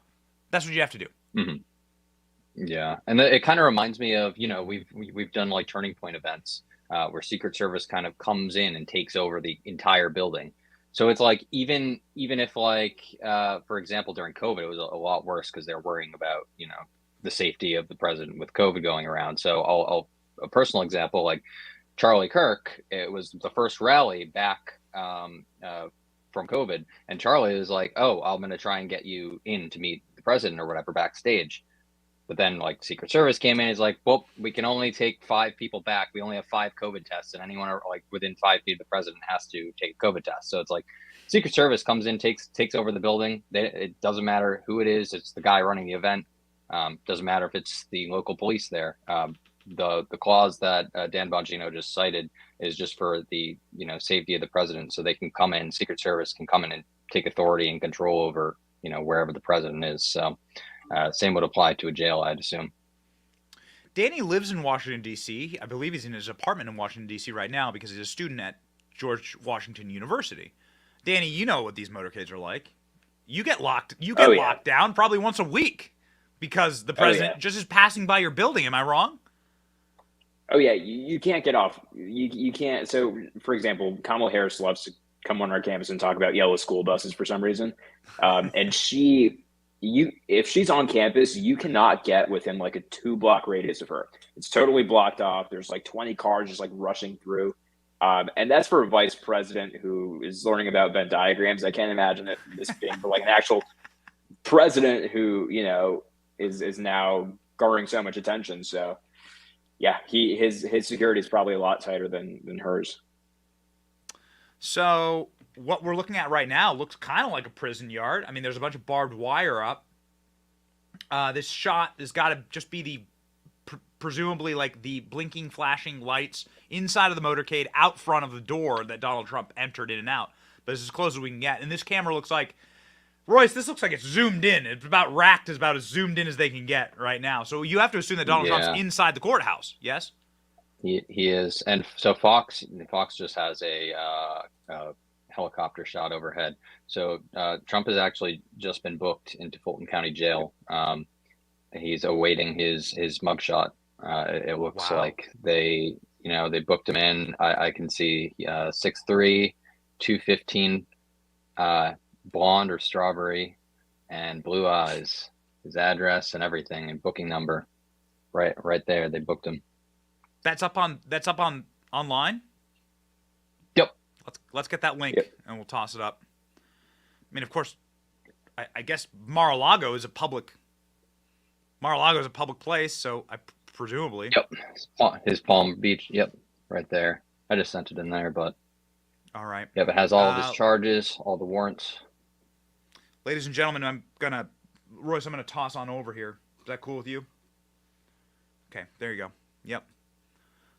That's what you have to do. Mm-hmm. Yeah, and it kind of reminds me of, we've done like Turning Point events where Secret Service kind of comes in and takes over the entire building. So it's like even if, like, for example, during COVID, it was a lot worse because they're worrying about, the safety of the president with COVID going around. So a personal example, like Charlie Kirk, it was the first rally back from COVID, and Charlie was like, "Oh, I'm going to try and get you in to meet the president or whatever backstage." But then, like, Secret Service came in, is like, "Well, we can only take 5 people back. We only have 5 COVID tests, and anyone like within 5 feet of the president has to take a COVID test." So it's like Secret Service comes in, takes over the building. It doesn't matter who it is; it's the guy running the event. Doesn't matter if it's the local police there. The clause that Dan Bongino just cited is just for the safety of the president, so they can come in. Secret Service can come in and take authority and control over wherever the president is. So same would apply to a jail, I'd assume. Danny lives in Washington, D.C. I believe he's in his apartment in Washington, D.C. right now because he's a student at George Washington University. Danny, you know what these motorcades are like. You get locked down probably once a week because the president just is passing by your building. Am I wrong? Oh, yeah. You can't get off. You can't. So, for example, Kamala Harris loves to come on our campus and talk about yellow school buses for some reason. And if she's on campus, you cannot get within like a 2-block radius of her. It's totally blocked off. There's like 20 cars just like rushing through. And that's for a vice president who is learning about Venn diagrams. I can't imagine this being for like an actual president who, is now garnering so much attention. So, yeah, his security is probably a lot tighter than hers. So what we're looking at right now looks kind of like a prison yard. I mean, there's a bunch of barbed wire up. This shot has got to just be the presumably like the blinking, flashing lights inside of the motorcade out front of the door that Donald Trump entered in and out. But it's as close as we can get. And this camera looks like, Royce, this looks like it's zoomed in. It's about racked as about as zoomed in as they can get right now. So you have to assume that Donald Trump's inside the courthouse, yes? He is, and so Fox just has a helicopter shot overhead. So Trump has actually just been booked into Fulton County Jail. He's awaiting his mugshot. It looks like they booked him in. I can see 6'3", 215, blonde or strawberry, and blue eyes. His address and everything, and booking number, right there. They booked him. That's up on online? Yep. Let's get that link and we'll toss it up. I mean, of course, I guess Mar-a-Lago is a public place, so I presumably. Yep. His Palm Beach. Yep. Right there. I just sent it in there, but. All right. Yep. It has all of his charges, all the warrants. Ladies and gentlemen, Royce, I'm gonna toss on over here. Is that cool with you? Okay. There you go. Yep.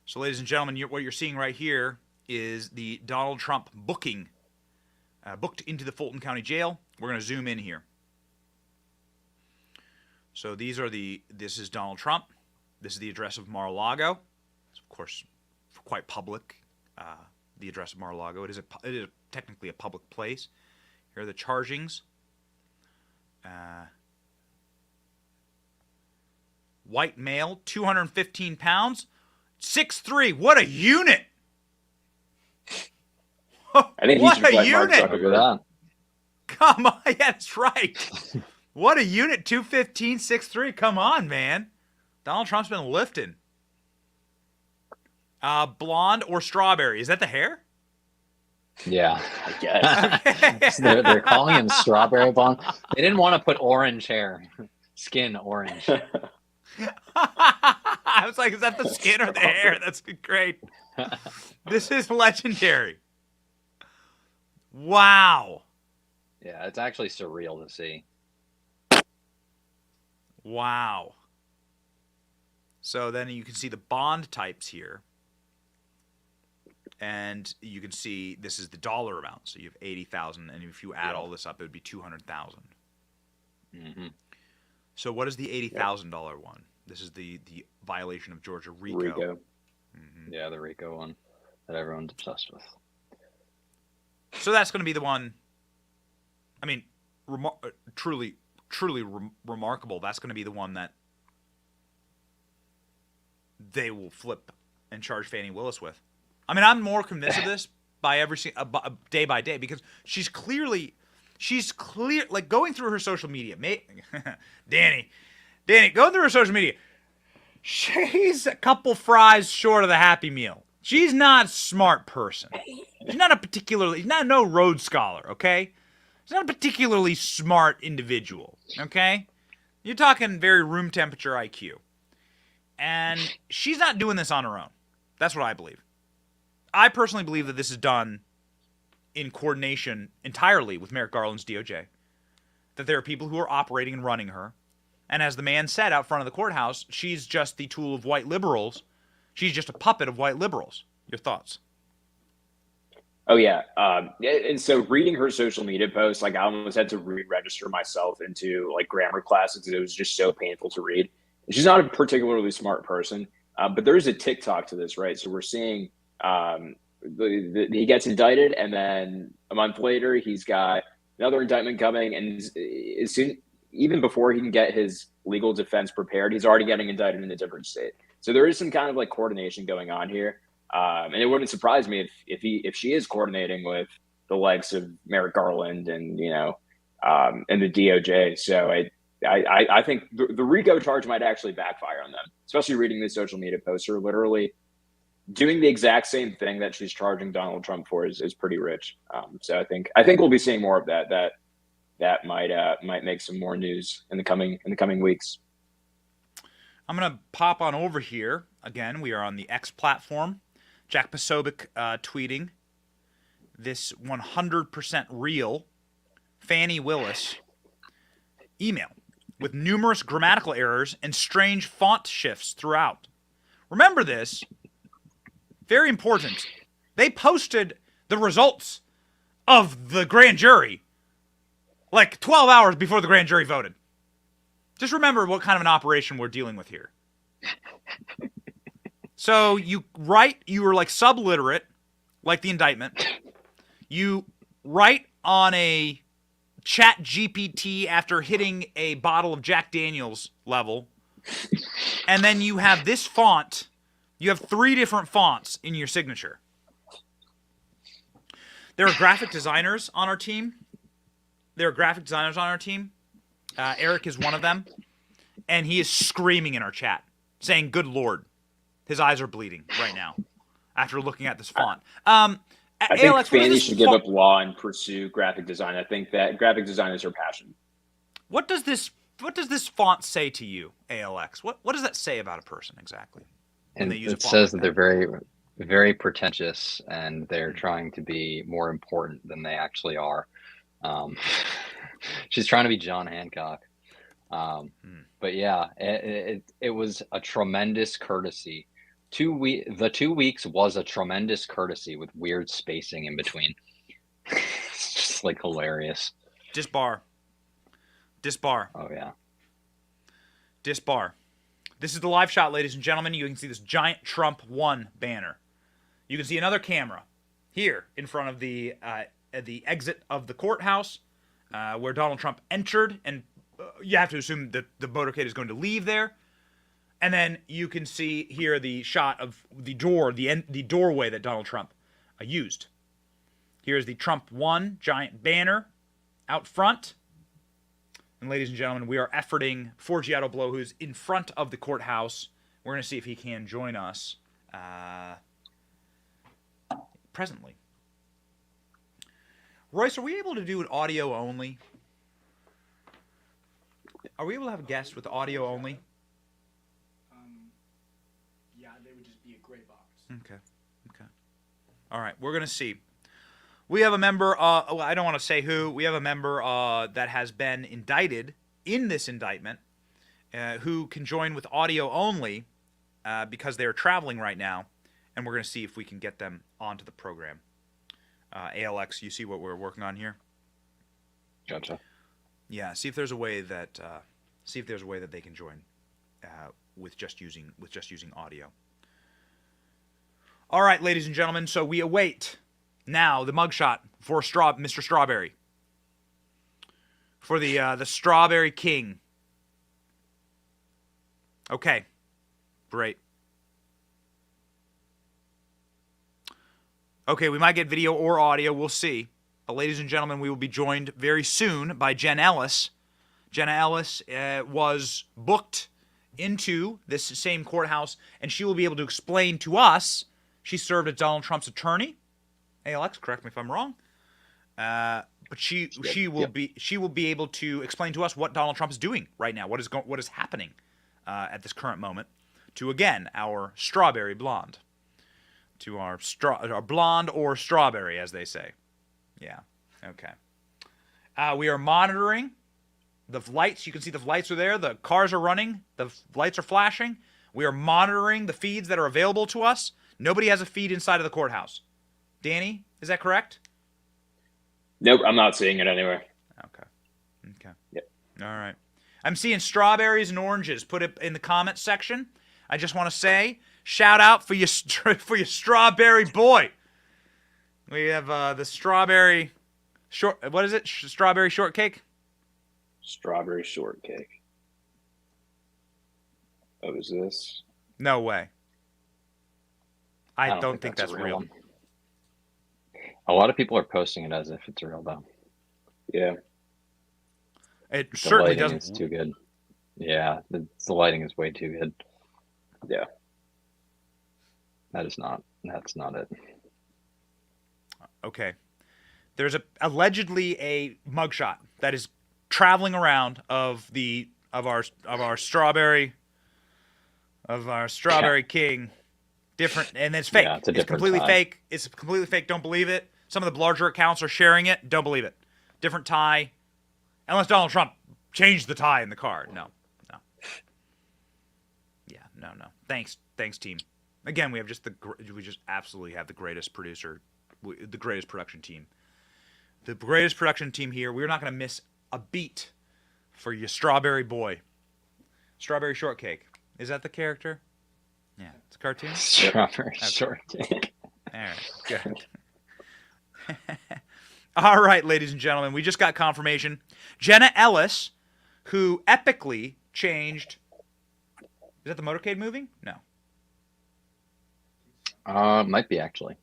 So, ladies and gentlemen, what you're seeing right here is the Donald Trump booking, booked into the Fulton County Jail. We're going to zoom in here. So this is Donald Trump. This is the address of Mar-a-Lago. It's, of course, quite public, the address of Mar-a-Lago. It is technically a public place. Here are the chargings. White male, 215 pounds. 6'3", what a unit! I think what he's just a like unit! Come on, yeah, that's right. What a unit, 215, 6'3". Come on, man. Donald Trump's been lifting. Blonde or strawberry? Is that the hair? Yeah, I guess. Okay. They're calling him strawberry blonde. They didn't want to put orange hair, skin orange. I was like, is that the skin or the hair? That's great. This is legendary. Wow. Yeah, it's actually surreal to see. Wow. So then you can see the bond types here. And you can see this is the dollar amount. So you have 80,000, and if you add all this up, it would be 200,000. Mm-hmm. So what is the $80,000 one? This is the violation of Georgia RICO. Mm-hmm. Yeah, the RICO one that everyone's obsessed with. So that's going to be the one. I mean, truly remarkable. That's going to be the one that they will flip and charge Fannie Willis with. I mean, I'm more convinced of this by day by day, because she's clear, like going through her social media. Danny, going through her social media. She's a couple fries short of the Happy Meal. She's not a smart person. She's not no Rhodes Scholar, okay? She's not a particularly smart individual, okay? You're talking very room temperature IQ. And she's not doing this on her own. That's what I believe. I personally believe that this is done in coordination entirely with Merrick Garland's DOJ. That there are people who are operating and running her. And as the man said out front of the courthouse, she's just the tool of white liberals. She's just a puppet of white liberals. Your thoughts? Oh, yeah. And so reading her social media posts, like I almost had to re-register myself into like grammar classes because it was just so painful to read. She's not a particularly smart person, but there is a TikTok to this, right? So we're seeing he gets indicted, and then a month later he's got another indictment coming, and as soon, even before he can get his legal defense prepared, he's already getting indicted in a different state. So there is some kind of like coordination going on here, and it wouldn't surprise me if she is coordinating with the likes of Merrick Garland and and the DOJ. So I think the RICO charge might actually backfire on them, especially reading these social media posts. Are literally doing the exact same thing that she's charging Donald Trump for is pretty rich. So I think we'll be seeing more of that. That might make some more news in the coming weeks. I'm gonna pop on over here again. We are on the X platform. Jack Posobiec tweeting this 100% real Fannie Willis email with numerous grammatical errors and strange font shifts throughout. Remember this. Very important. They posted the results of the grand jury like 12 hours before the grand jury voted. Just remember what kind of an operation we're dealing with here. So you were like subliterate, like the indictment. You write on a Chat GPT after hitting a bottle of Jack Daniels level. And then you have this font. You have 3 different fonts in your signature. There are graphic designers on our team. Eric is one of them. And he is screaming in our chat, saying, "Good Lord." His eyes are bleeding right now after looking at this font. I think Alex, Fannie should give up law and pursue graphic design. I think that graphic design is her passion. What does this font say to you, ALX? What does that say about a person exactly? And it says that they're very, very pretentious and they're trying to be more important than they actually are. She's trying to be John Hancock. But yeah, it was a tremendous courtesy. The 2 weeks was a tremendous courtesy with weird spacing in between. It's just like hilarious. Disbar. Oh yeah. Disbar. This is the live shot, ladies and gentlemen. You can see this giant Trump 1 banner. You can see another camera here in front of the exit of the courthouse where Donald Trump entered, and you have to assume that the motorcade is going to leave there. And then you can see here the shot of the doorway that Donald Trump used. Here's the Trump 1 giant banner out front. And ladies and gentlemen, we are efforting Forgiato Blow, who's in front of the courthouse. We're going to see if he can join us presently. Royce, are we able to do it audio only? Are we able to have a guest with audio only? Yeah, they would just be a gray box. Okay. All right, we're going to see. We have a member, I don't want to say who, we have a member that has been indicted in this indictment who can join with audio only because they're traveling right now, and we're going to see if we can get them onto the program. ALX, you see what we're working on here? Gotcha. Yeah, see if there's a way that they can join with just using audio. All right, ladies and gentlemen, so we await now the mugshot for Mr. Strawberry, for the Strawberry King. Okay, great. Okay, we might get video or audio. We'll see. But ladies and gentlemen, we will be joined very soon by Jen Ellis. Jenna Ellis was booked into this same courthouse, and she will be able to explain to us. She served as Donald Trump's attorney. ALX, correct me if I'm wrong. But she will be able to explain to us what Donald Trump is doing right now. What is happening at this current moment to, again, our strawberry blonde, to our blonde or strawberry, as they say. Yeah. Okay. We are monitoring the lights. You can see the lights are there. The cars are running. The lights are flashing. We are monitoring the feeds that are available to us. Nobody has a feed inside of the courthouse. Danny, is that correct? Nope, I'm not seeing it anywhere. Okay. Yep. All right. I'm seeing strawberries and oranges. Put it in the comments section. I just want to say, shout out for your strawberry boy. We have the strawberry what is it? Strawberry shortcake? Strawberry shortcake. Oh, is this? No way. I don't think that's real. A lot of people are posting it as if it's real, though. Yeah. It certainly doesn't. It's too good. Yeah, the lighting is way too good. Yeah. That's not it. Okay. There's allegedly a mugshot that is traveling around of our strawberry king. Different, and it's fake. Yeah, it's completely fake. It's completely fake. Don't believe it. Some of the larger accounts are sharing it. Don't believe it. Different tie. Unless Donald Trump changed the tie in the car. No. Yeah, no. Thanks, team. Again, we just absolutely have the greatest producer, the greatest production team. The greatest production team here. We're not going to miss a beat for your strawberry boy. Strawberry shortcake. Is that the character? Yeah, it's a cartoon. Strawberry shortcake. All right, good. All right, ladies and gentlemen, we just got confirmation. Jenna Ellis, who epically changed. Is that the motorcade movie? No. Might be actually.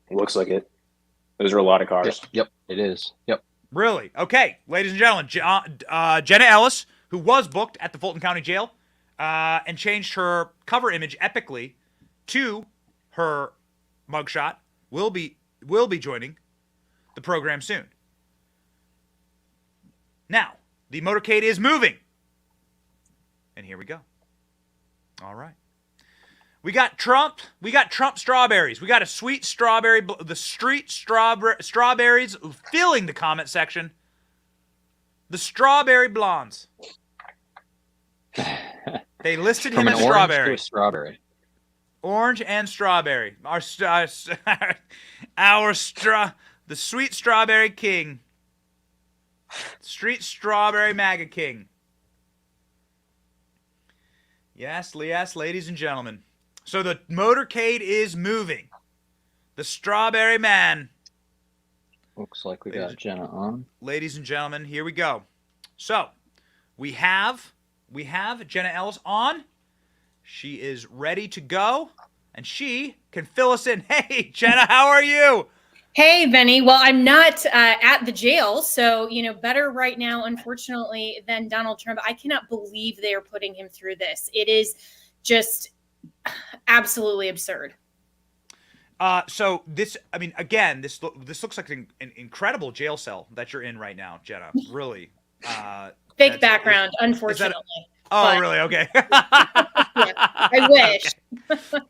Looks like it. Those are a lot of cars. Yep, it is. Yep. Really? Okay, ladies and gentlemen, Jenna Ellis, who was booked at the Fulton County Jail, and changed her cover image epically to her mugshot, will be joining the program soon. Now, the motorcade is moving. And here we go. All right. We got Trump strawberries. We got a sweet strawberry, the street strawberries filling the comment section. The strawberry blondes. They listed him as strawberry. To a strawberry. Orange and strawberry. The sweet strawberry king. Street strawberry MAGA king. Yes, ladies and gentlemen. So the motorcade is moving. The strawberry man. Looks like we got Jenna on. Ladies and gentlemen, here we go. So we have Jenna Ellis on. She is ready to go, and she can fill us in. Hey, Jenna, how are you? Hey, Benny. Well, I'm not at the jail, so, better right now, unfortunately, than Donald Trump. I cannot believe they are putting him through this. It is just absolutely absurd. So this, this looks like an incredible jail cell that you're in right now, Jenna. Really. Fake background, unfortunately. Really? Okay. Yeah, I wish.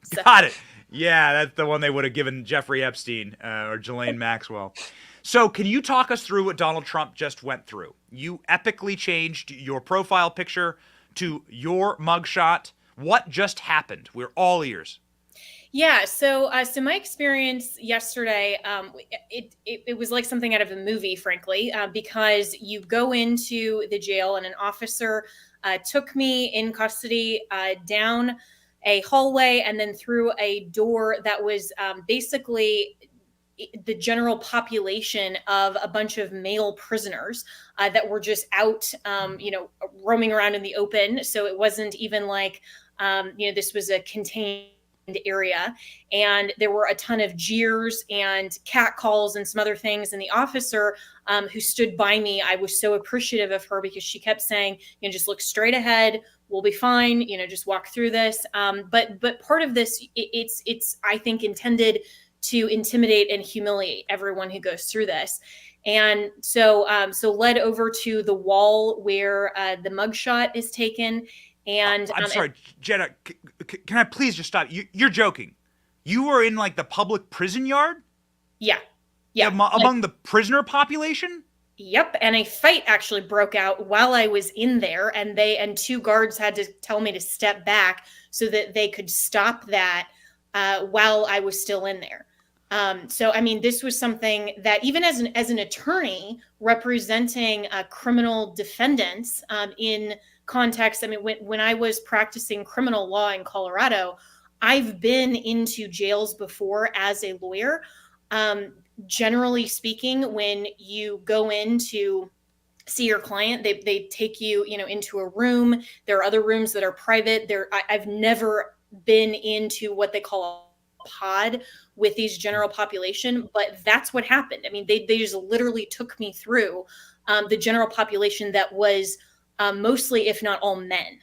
So. Got it. Yeah, that's the one they would have given Jeffrey Epstein or Ghislaine Maxwell. So can you talk us through what Donald Trump just went through? You epically changed your profile picture to your mugshot. What just happened? We're all ears. Yeah, so my experience yesterday, it was like something out of a movie, frankly, because you go into the jail and an officer took me in custody down a hallway and then through a door that was basically the general population of a bunch of male prisoners that were just out, roaming around in the open. So it wasn't even like, this was a contained area, and there were a ton of jeers and catcalls and some other things. And the officer who stood by me, I was so appreciative of her because she kept saying, just look straight ahead. We'll be fine. Just walk through this. But part of this, it's I think intended to intimidate and humiliate everyone who goes through this. And so led over to the wall where the mugshot is taken. And I'm sorry, Jenna, can I please just stop? You're joking. You were in like the public prison yard? Yeah. Among the prisoner population? Yep. And a fight actually broke out while I was in there, and two guards had to tell me to step back so that they could stop that while I was still in there. This was something that even as an attorney representing criminal defendants in context, when I was practicing criminal law in Colorado, I've been into jails before as a lawyer. Generally speaking, when you go in to see your client, they take you, into a room. There are other rooms that are private. I've never been into what they call a pod with these general population, but that's what happened. They just literally took me through the general population that was mostly, if not all, men.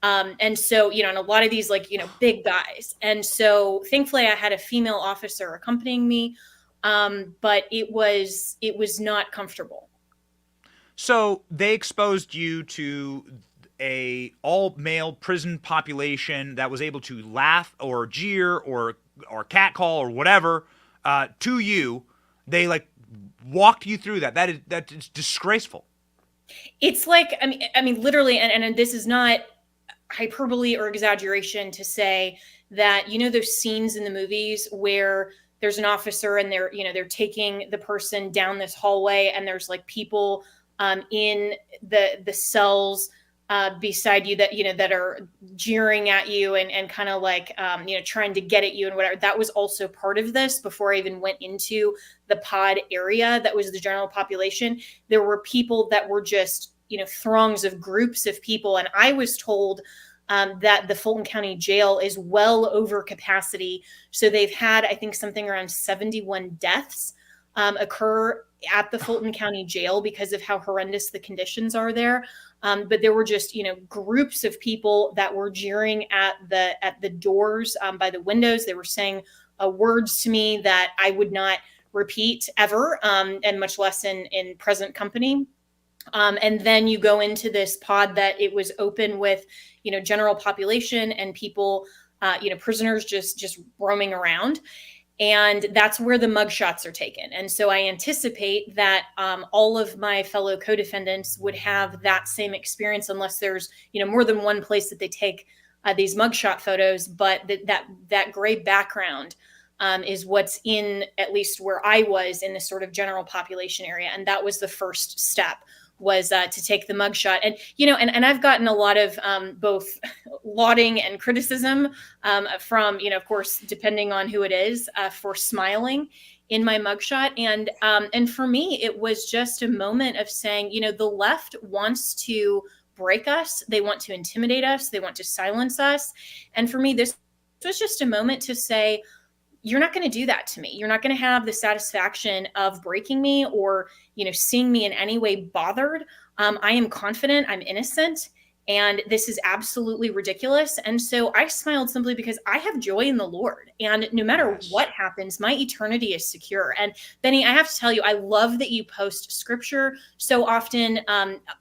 And so, and a lot of these big guys. And so thankfully I had a female officer accompanying me. But it was not comfortable. So they exposed you to a all male prison population that was able to laugh or jeer or catcall or whatever, to you. They walked you through that. That is disgraceful. It's like, literally, and this is not hyperbole or exaggeration to say that, those scenes in the movies where there's an officer and they're taking the person down this hallway and there's people in the cells beside you that, that are jeering at you and kind of like, trying to get at you and whatever. That was also part of this before I even went into the pod area. That was the general population. There were people that were just, throngs of groups of people. And I was told that the Fulton County Jail is well over capacity. So they've had, I think, something around 71 deaths occur at the Fulton County Jail because of how horrendous the conditions are there. But there were just, groups of people that were jeering at the doors by the windows. They were saying words to me that I would not repeat ever, and much less in present company. And then you go into this pod that it was open with, general population and people, prisoners just roaming around. And that's where the mugshots are taken. And so I anticipate that all of my fellow co-defendants would have that same experience, unless there's, more than one place that they take these mugshot photos. But that gray background is what's in, at least where I was, in this sort of general population area. And that was the first step, was to take the mugshot. And, and I've gotten a lot of both lauding and criticism from, of course, depending on who it is, for smiling in my mugshot. And for me, it was just a moment of saying, the left wants to break us. They want to intimidate us. They want to silence us. And for me, this was just a moment to say, you're not going to do that to me. You're not going to have the satisfaction of breaking me or, seeing me in any way bothered. I am confident, I'm innocent, and this is absolutely ridiculous. And so I smiled simply because I have joy in the Lord. And no matter what happens, my eternity is secure. And Benny, I have to tell you, I love that you post scripture so often.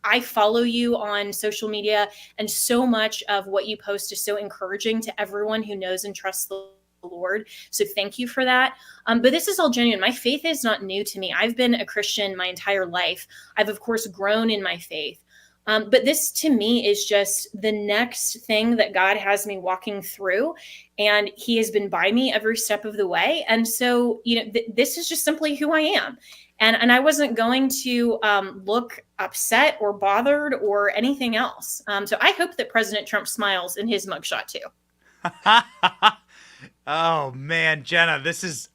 I follow you on social media, and so much of what you post is so encouraging to everyone who knows and trusts the Lord. So thank you for that. But this is all genuine. My faith is not new to me. I've been a Christian my entire life. I've, of course, grown in my faith. But this to me is just the next thing that God has me walking through. And he has been by me every step of the way. And so, this is just simply who I am. And I wasn't going to look upset or bothered or anything else. So I hope that President Trump smiles in his mugshot too. Oh man, Jenna, this is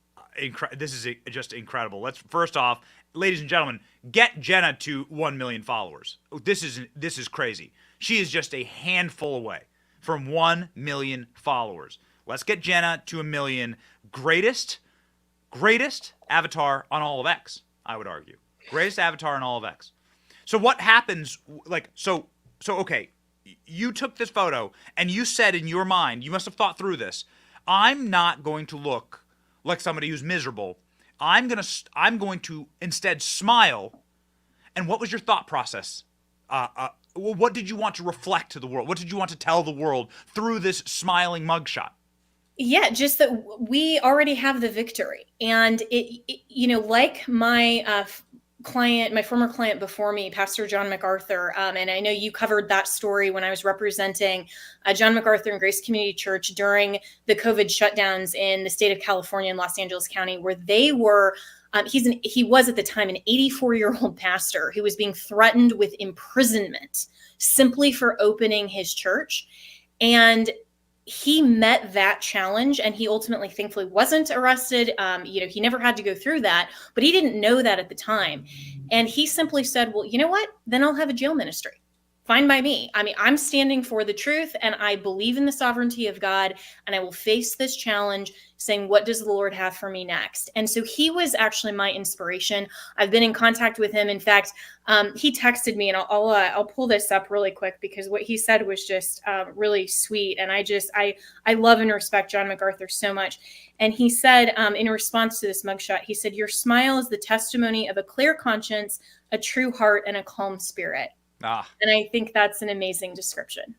just incredible. Let's first off, ladies and gentlemen, get Jenna to 1 million followers. This is crazy. She is just a handful away from 1 million followers. Let's get Jenna to 1 million. Greatest avatar on all of X, I would argue. Greatest avatar on all of X. So what happens, okay, you took this photo and you said in your mind, you must have thought through this, I'm not going to look like somebody who's miserable. I'm going to instead smile. And what was your thought process? What did you want to reflect to the world? What did you want to tell the world through this smiling mugshot? Yeah, just that we already have the victory. And it like my client, my former client before me, Pastor John MacArthur, and I know you covered that story when I was representing John MacArthur and Grace Community Church during the COVID shutdowns in the state of California and Los Angeles County, where they were, he was at the time an 84-year-old pastor who was being threatened with imprisonment simply for opening his church. And he met that challenge, and he ultimately, thankfully, wasn't arrested. He never had to go through that, but he didn't know that at the time. And he simply said, well, you know what? Then I'll have a jail ministry. Fine by me. I mean, I'm standing for the truth, and I believe in the sovereignty of God, and I will face this challenge saying, what does the Lord have for me next? And so he was actually my inspiration. I've been in contact with him. In fact, he texted me, and I'll pull this up really quick because what he said was just really sweet. And I love and respect John MacArthur so much. And he said, in response to this mugshot, he said, your smile is the testimony of a clear conscience, a true heart, and a calm spirit. And I think that's an amazing description.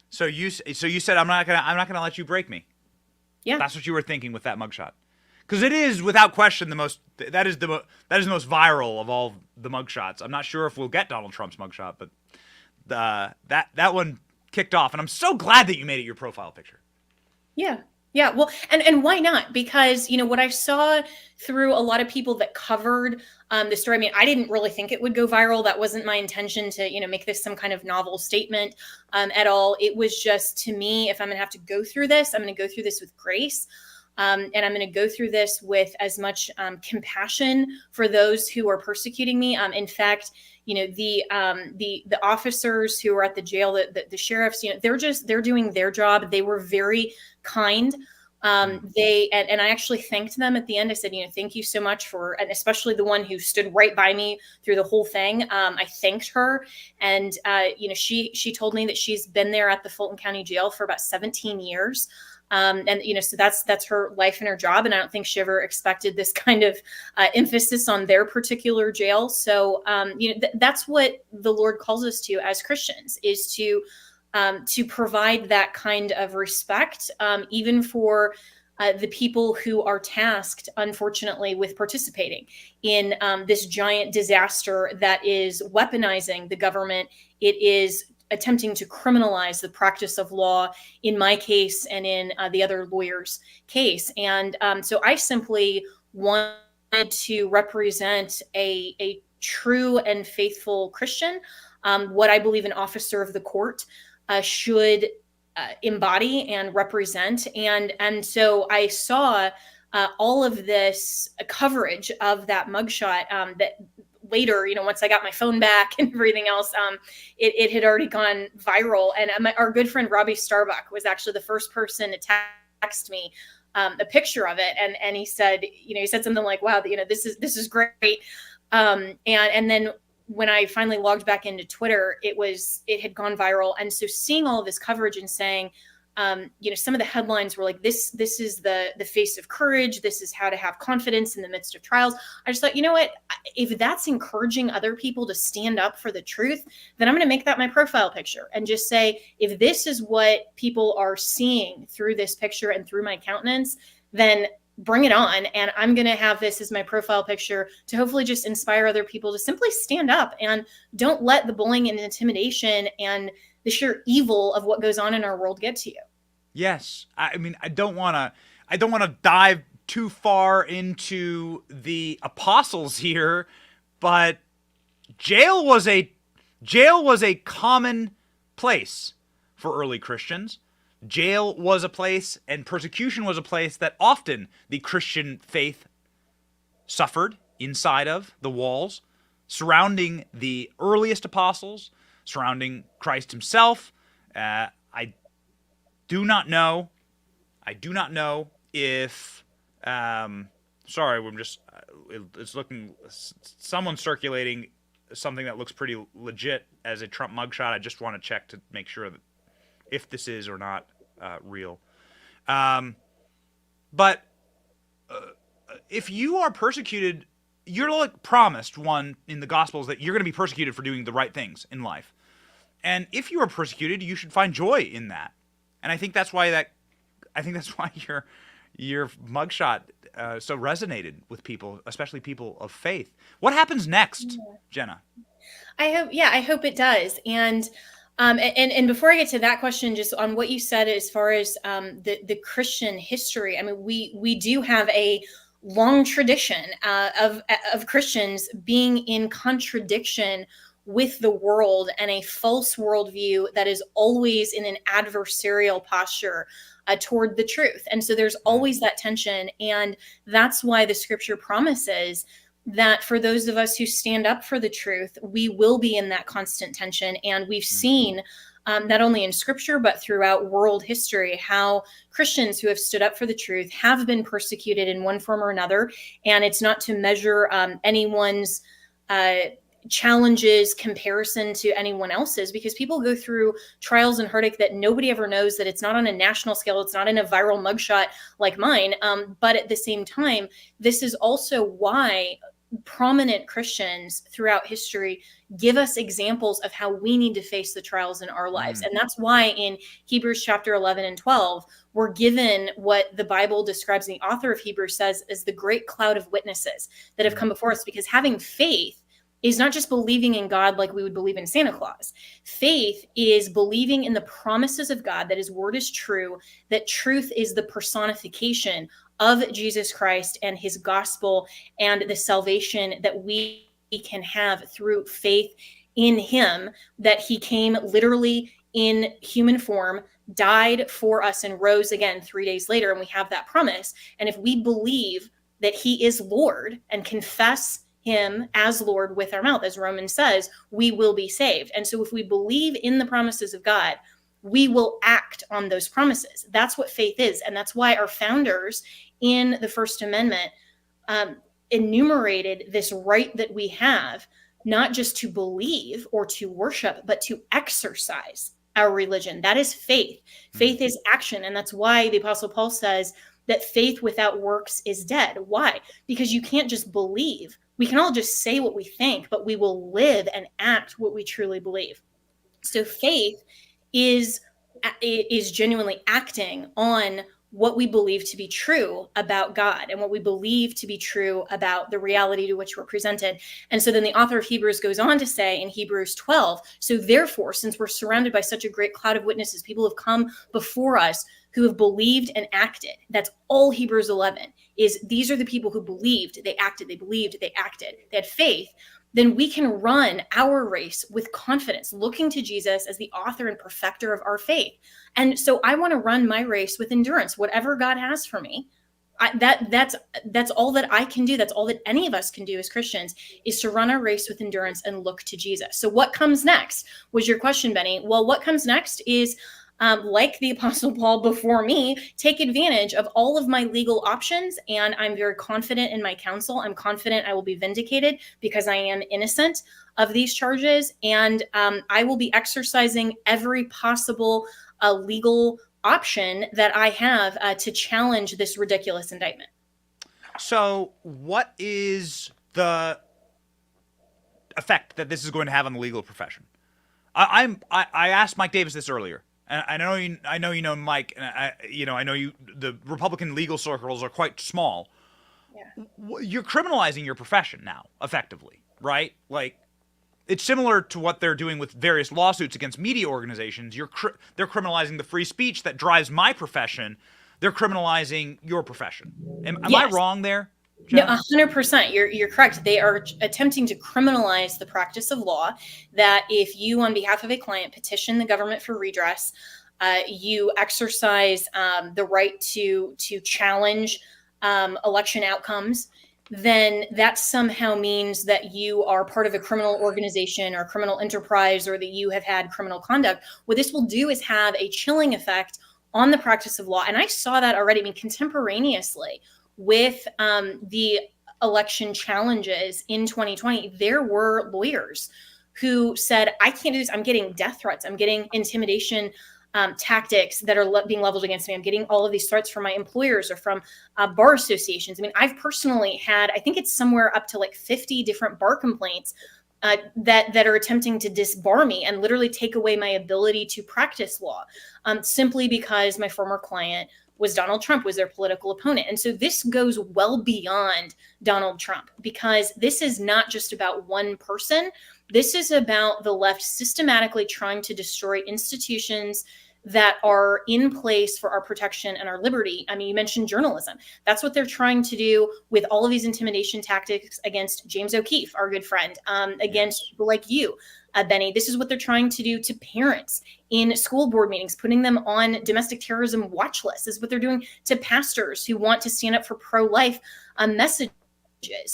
So you said I'm not gonna let you break me. Yeah, that's what you were thinking with that mugshot, because it is without question the most viral of all the mugshots. I'm not sure if we'll get Donald Trump's mugshot, but that one kicked off, and I'm so glad that you made it your profile picture. Yeah. Yeah, well, and why not? Because what I saw through a lot of people that covered the story. I mean, I didn't really think it would go viral. That wasn't my intention to make this some kind of novel statement at all. It was just, to me, if I'm going to have to go through this, I'm going to go through this with grace. And I'm going to go through this with as much compassion for those who are persecuting me. In fact, the officers who are at the jail, the sheriffs, they're doing their job. They were very kind. And I actually thanked them at the end. I said, thank you so much for, and especially the one who stood right by me through the whole thing. I thanked her, and she told me that she's been there at the Fulton County Jail for about 17 years. So that's her life and her job. And I don't think she ever expected this kind of emphasis on their particular jail. So, that's what the Lord calls us to as Christians, is to provide that kind of respect, even for the people who are tasked, unfortunately, with participating in this giant disaster that is weaponizing the government. It is attempting to criminalize the practice of law in my case and in the other lawyer's case. And so I simply wanted to represent a true and faithful Christian, what I believe an officer of the court should embody and represent. And so I saw all of this coverage of that mugshot that later, once I got my phone back and everything else, it had already gone viral. And our good friend Robbie Starbuck was actually the first person to text me a picture of it, and he said, he said something like, "Wow, this is great." And then when I finally logged back into Twitter, it had gone viral. And so seeing all of this coverage and saying, some of the headlines were like, this is the face of courage. This is how to have confidence in the midst of trials. I just thought, what, if that's encouraging other people to stand up for the truth, then I'm going to make that my profile picture and just say, if this is what people are seeing through this picture and through my countenance, then bring it on. And I'm going to have this as my profile picture to hopefully just inspire other people to simply stand up and don't let the bullying and intimidation and the sheer evil of what goes on in our world get to you. Yes. I mean, I don't want to dive too far into the apostles here, but jail was a common place for early Christians. Jail was a place, and persecution was a place that often the Christian faith suffered inside of the walls, surrounding the earliest apostles, surrounding Christ himself. I do not know if, sorry, it's looking, someone's circulating something that looks pretty legit as a Trump mugshot. I just want to check to make sure that if this is or not real. But if you are persecuted, you're like promised one in the Gospels that you're going to be persecuted for doing the right things in life. And if you are persecuted, you should find joy in that. And I think that's why your mugshot so resonated with people, especially people of faith. What happens next, Jenna? I hope it does. And before I get to that question, just on what you said as far as the Christian history, I mean, we do have a long tradition of Christians being in contradiction with the world and a false worldview that is always in an adversarial posture toward the truth. And so there's always that tension. And that's why the scripture promises that for those of us who stand up for the truth, we will be in that constant tension. And we've seen not only in scripture, but throughout world history, how Christians who have stood up for the truth have been persecuted in one form or another. And it's not to measure anyone's challenges comparison to anyone else's, because people go through trials and heartache that nobody ever knows, that it's not on a national scale, it's not in a viral mugshot like mine. But at the same time, this is also why prominent Christians throughout history give us examples of how we need to face the trials in our lives. And that's why in Hebrews chapter 11 and 12, we're given what the Bible describes, and the author of Hebrews says, as the great cloud of witnesses that have come before us, because having faith is not just believing in God like we would believe in Santa Claus. Faith is believing in the promises of God, that his word is true, that truth is the personification of Jesus Christ and his gospel, and the salvation that we can have through faith in him, that he came literally in human form, died for us, and rose again 3 days later. And we have that promise. And if we believe that he is Lord and confess him as Lord with our mouth, as Romans says, we will be saved. And so if we believe in the promises of God, we will act on those promises. That's what faith is. And that's why our founders in the First Amendment enumerated this right that we have, not just to believe or to worship, but to exercise our religion. That is faith. Faith is action. And that's why the Apostle Paul says that faith without works is dead. Why? Because you can't just believe. We can all just say what we think, but we will live and act what we truly believe. So faith is genuinely acting on what we believe to be true about God and what we believe to be true about the reality to which we're presented. And so then the author of Hebrews goes on to say in Hebrews 12, so therefore, since we're surrounded by such a great cloud of witnesses, people have come before us who have believed and acted. That's all Hebrews 11 is. These are the people who believed, they acted, they believed, they acted, they had faith. Then we can run our race with confidence, looking to Jesus as the author and perfecter of our faith. And so I want to run my race with endurance, whatever God has for me. That's all that I can do. That's all that any of us can do as Christians, is to run our race with endurance and look to Jesus. So what comes next was your question, Benny. Well, what comes next is, like the Apostle Paul before me, take advantage of all of my legal options. And I'm very confident in my counsel. I'm confident I will be vindicated because I am innocent of these charges. And I will be exercising every possible legal option that I have to challenge this ridiculous indictment. So what is the effect that this is going to have on the legal profession? I asked Mike Davis this earlier. And I know you know Mike, and I know you. The Republican legal circles are quite small. Yeah. You're criminalizing your profession now, effectively, right? Like, it's similar to what they're doing with various lawsuits against media organizations. They're criminalizing the free speech that drives my profession. They're criminalizing your profession. Am I wrong there? No, 100%. You're correct. They are attempting to criminalize the practice of law, that if you, on behalf of a client, petition the government for redress, you exercise the right to challenge election outcomes, then that somehow means that you are part of a criminal organization or criminal enterprise, or that you have had criminal conduct. What this will do is have a chilling effect on the practice of law. And I saw that already. I mean, contemporaneously with the election challenges in 2020, there were lawyers who said, I can't do this. I'm getting death threats. I'm getting intimidation tactics that are being leveled against me. I'm getting all of these threats from my employers or from bar associations. I mean, I've personally had, I think it's somewhere up to like 50 different bar complaints that are attempting to disbar me and literally take away my ability to practice law, simply because my former client was Donald Trump, was their political opponent. And so this goes well beyond Donald Trump, because this is not just about one person. This is about the left systematically trying to destroy institutions that are in place for our protection and our liberty. I mean, you mentioned journalism. That's what they're trying to do with all of these intimidation tactics against James O'Keefe, our good friend, against people like you, Benny. This is what they're trying to do to parents in school board meetings, putting them on domestic terrorism watch lists. This is what they're doing to pastors who want to stand up for pro-life messages.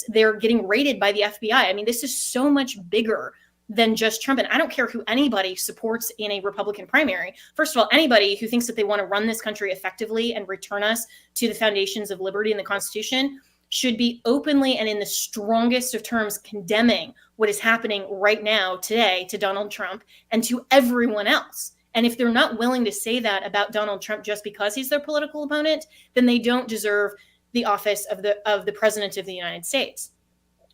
They're getting raided by the FBI. I mean, this is so much bigger than just Trump. And I don't care who anybody supports in a Republican primary. First of all, anybody who thinks that they want to run this country effectively and return us to the foundations of liberty and the Constitution should be openly and in the strongest of terms condemning what is happening right now, today, to Donald Trump and to everyone else. And if they're not willing to say that about Donald Trump just because he's their political opponent, then they don't deserve the office of the president of the United States.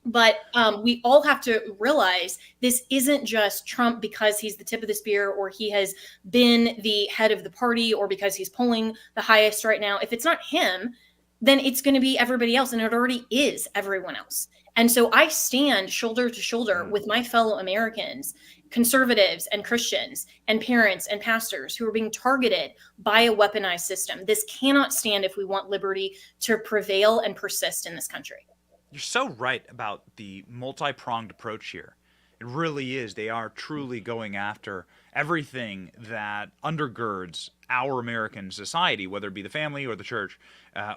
But we all have to realize this isn't just Trump because he's the tip of the spear, or he has been the head of the party, or because he's polling the highest right now. If it's not him, then it's going to be everybody else. And it already is everyone else. And so I stand shoulder to shoulder with my fellow Americans, conservatives and Christians and parents and pastors who are being targeted by a weaponized system. This cannot stand if we want liberty to prevail and persist in this country. You're so right about the multi-pronged approach here. It really is. They are truly going after everything that undergirds our American society, whether it be the family or the church,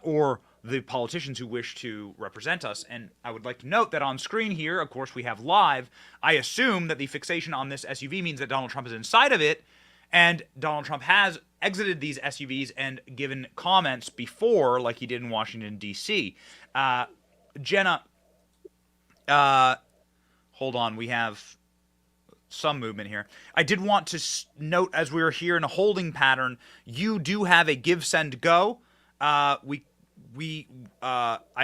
or the politicians who wish to represent us. And I would like to note that on screen here, of course, we have live. I assume that the fixation on this SUV means that Donald Trump is inside of it, and Donald Trump has exited these SUVs and given comments before, like he did in Washington, D.C. Jenna, hold on, we have some movement here. I did want to note, as we were here in a holding pattern, you do have a give, send, go. I'm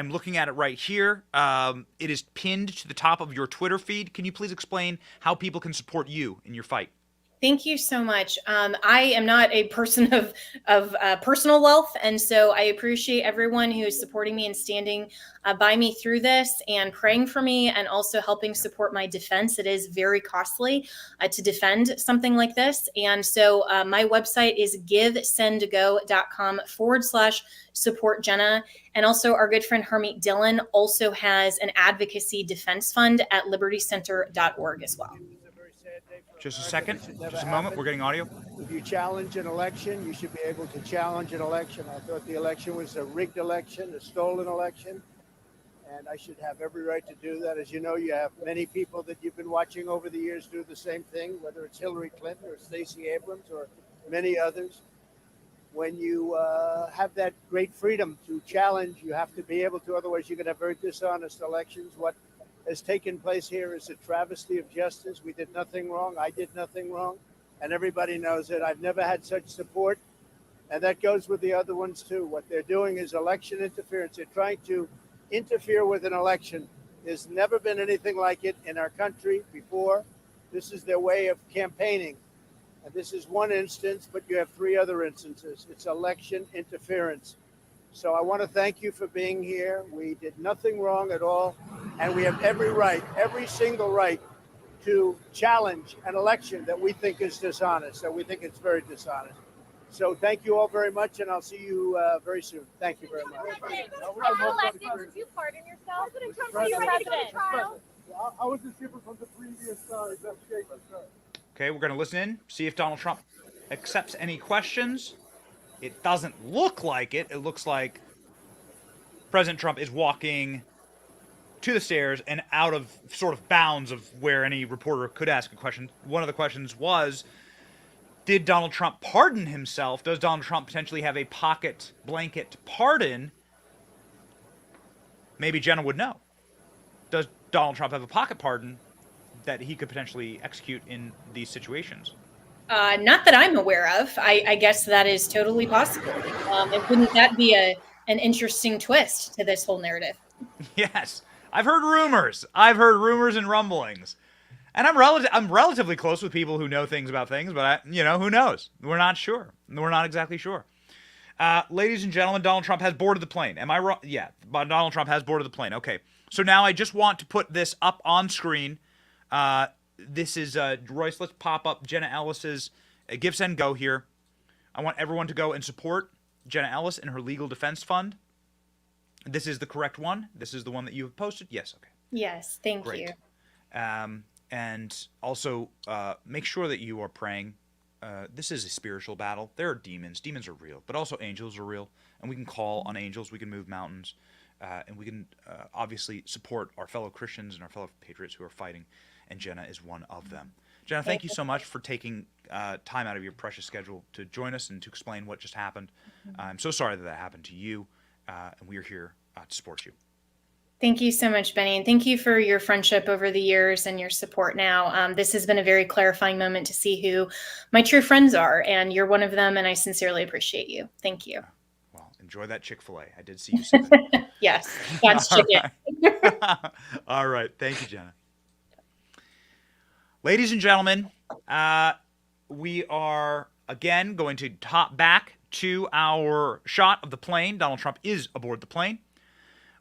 looking at it right here. It is pinned to the top of your Twitter feed. Can you please explain how people can support you in your fight? Thank you so much. I am not a person of personal wealth, and so I appreciate everyone who is supporting me and standing by me through this and praying for me and also helping support my defense. It is very costly to defend something like this. And so my website is givesendgo.com/support Jenna. And also our good friend Hermit Dillon also has an advocacy defense fund at libertycenter.org as well. Just a second, just a moment, we're getting audio. If you challenge an election, you should be able to challenge an election. I thought the election was a rigged election, a stolen election, and I should have every right to do that. As you know, you have many people that you've been watching over the years do the same thing, whether it's Hillary Clinton or Stacey Abrams or many others. When you have that great freedom to challenge, you have to be able to, otherwise you could have very dishonest elections. What has taken place here is a travesty of justice. We did nothing wrong. I did nothing wrong. And everybody knows it. I've never had such support. And that goes with the other ones, too. What they're doing is election interference. They're trying to interfere with an election. There's never been anything like it in our country before. This is their way of campaigning. And this is one instance, but you have three other instances. It's election interference. So I want to thank you for being here. We did nothing wrong at all. And we have every right, every single right to challenge an election that we think is dishonest, that we think it's very dishonest. So thank you all very much, and I'll see you very soon. Thank you very much. Did you pardon yourself? I was just different from the previous investigation. Okay, we're going to listen in, see if Donald Trump accepts any questions. It doesn't look like it. It looks like President Trump is walking to the stairs and out of sort of bounds of where any reporter could ask a question. One of the questions was, did Donald Trump pardon himself? Does Donald Trump potentially have a pocket blanket pardon? Maybe Jenna would know. Does Donald Trump have a pocket pardon that he could potentially execute in these situations? Not that I'm aware of. I guess that is totally possible. And wouldn't that be an interesting twist to this whole narrative? Yes. I've heard rumors. I've heard rumors and rumblings. And I'm relatively close with people who know things about things, but who knows? We're not sure. We're not exactly sure. Ladies and gentlemen, Donald Trump has boarded the plane. Am I wrong? Yeah, Donald Trump has boarded the plane. Okay. So now I just want to put this up on screen. This is Royce. Let's pop up Jenna Ellis's Give, Send, Go here. I want everyone to go and support Jenna Ellis in her legal defense fund. This is the correct one. This is the one that you have posted. Yes. Okay. Yes. Thank you. And also make sure that you are praying. This is a spiritual battle. There are demons. Demons are real, but also angels are real. And we can call on angels. We can move mountains. And we can obviously support our fellow Christians and our fellow patriots who are fighting. And Jenna is one of them. Jenna, thank you so much for taking time out of your precious schedule to join us and to explain what just happened. I'm so sorry that happened to you, and we are here to support you. Thank you so much, Benny, and thank you for your friendship over the years and your support now. This has been a very clarifying moment to see who my true friends are, and you're one of them, and I sincerely appreciate you. Thank you. Well, enjoy that Chick-fil-A. I did see you say that. Yes, that's chicken. All right. Thank you, Jenna. Ladies and gentlemen, we are, again, going to hop back to our shot of the plane. Donald Trump is aboard the plane.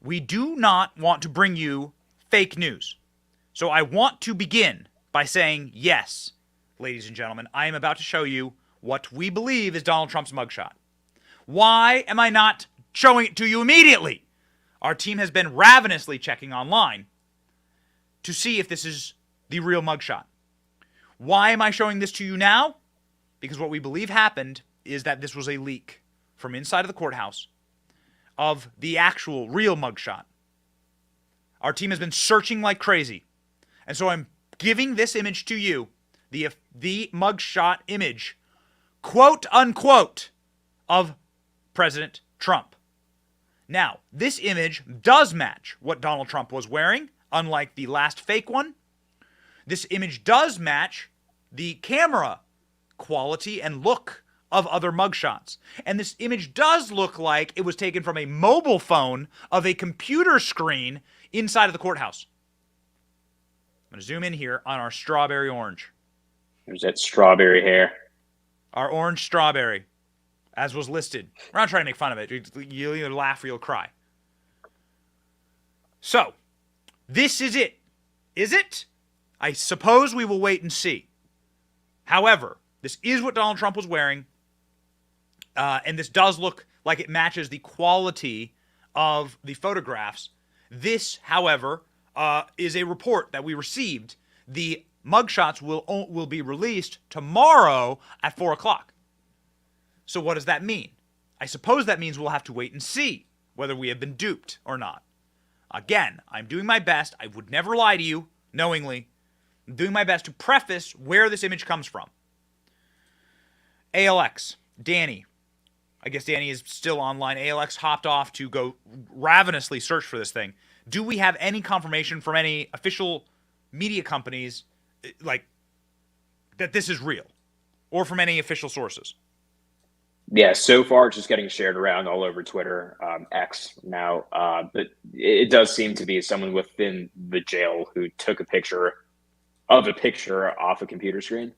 We do not want to bring you fake news. So I want to begin by saying, yes, ladies and gentlemen, I am about to show you what we believe is Donald Trump's mugshot. Why am I not showing it to you immediately? Our team has been ravenously checking online to see if this is the real mugshot. Why am I showing this to you now? Because what we believe happened is that this was a leak from inside of the courthouse of the actual real mugshot. Our team has been searching like crazy. And so I'm giving this image to you, the mugshot image, quote unquote, of President Trump. Now, this image does match what Donald Trump was wearing, unlike the last fake one. This image does match the camera quality and look of other mugshots. And this image does look like it was taken from a mobile phone of a computer screen inside of the courthouse. I'm going to zoom in here on our strawberry orange. There's that strawberry hair. Our orange strawberry, as was listed. We're not trying to make fun of it. You'll either laugh or you'll cry. So, this is it. Is it? I suppose we will wait and see. However, this is what Donald Trump was wearing, and this does look like it matches the quality of the photographs. This, however, is a report that we received. The mugshots will be released tomorrow at 4 o'clock. So what does that mean? I suppose that means we'll have to wait and see whether we have been duped or not. Again, I'm doing my best. I would never lie to you knowingly. I'm doing my best to preface where this image comes from. ALX, Danny. I guess Danny is still online. ALX hopped off to go ravenously search for this thing. Do we have any confirmation from any official media companies, like, that this is real? Or from any official sources? Yeah, so far it's just getting shared around all over Twitter, X now. But it does seem to be someone within the jail who took a picture of a picture off a computer screen.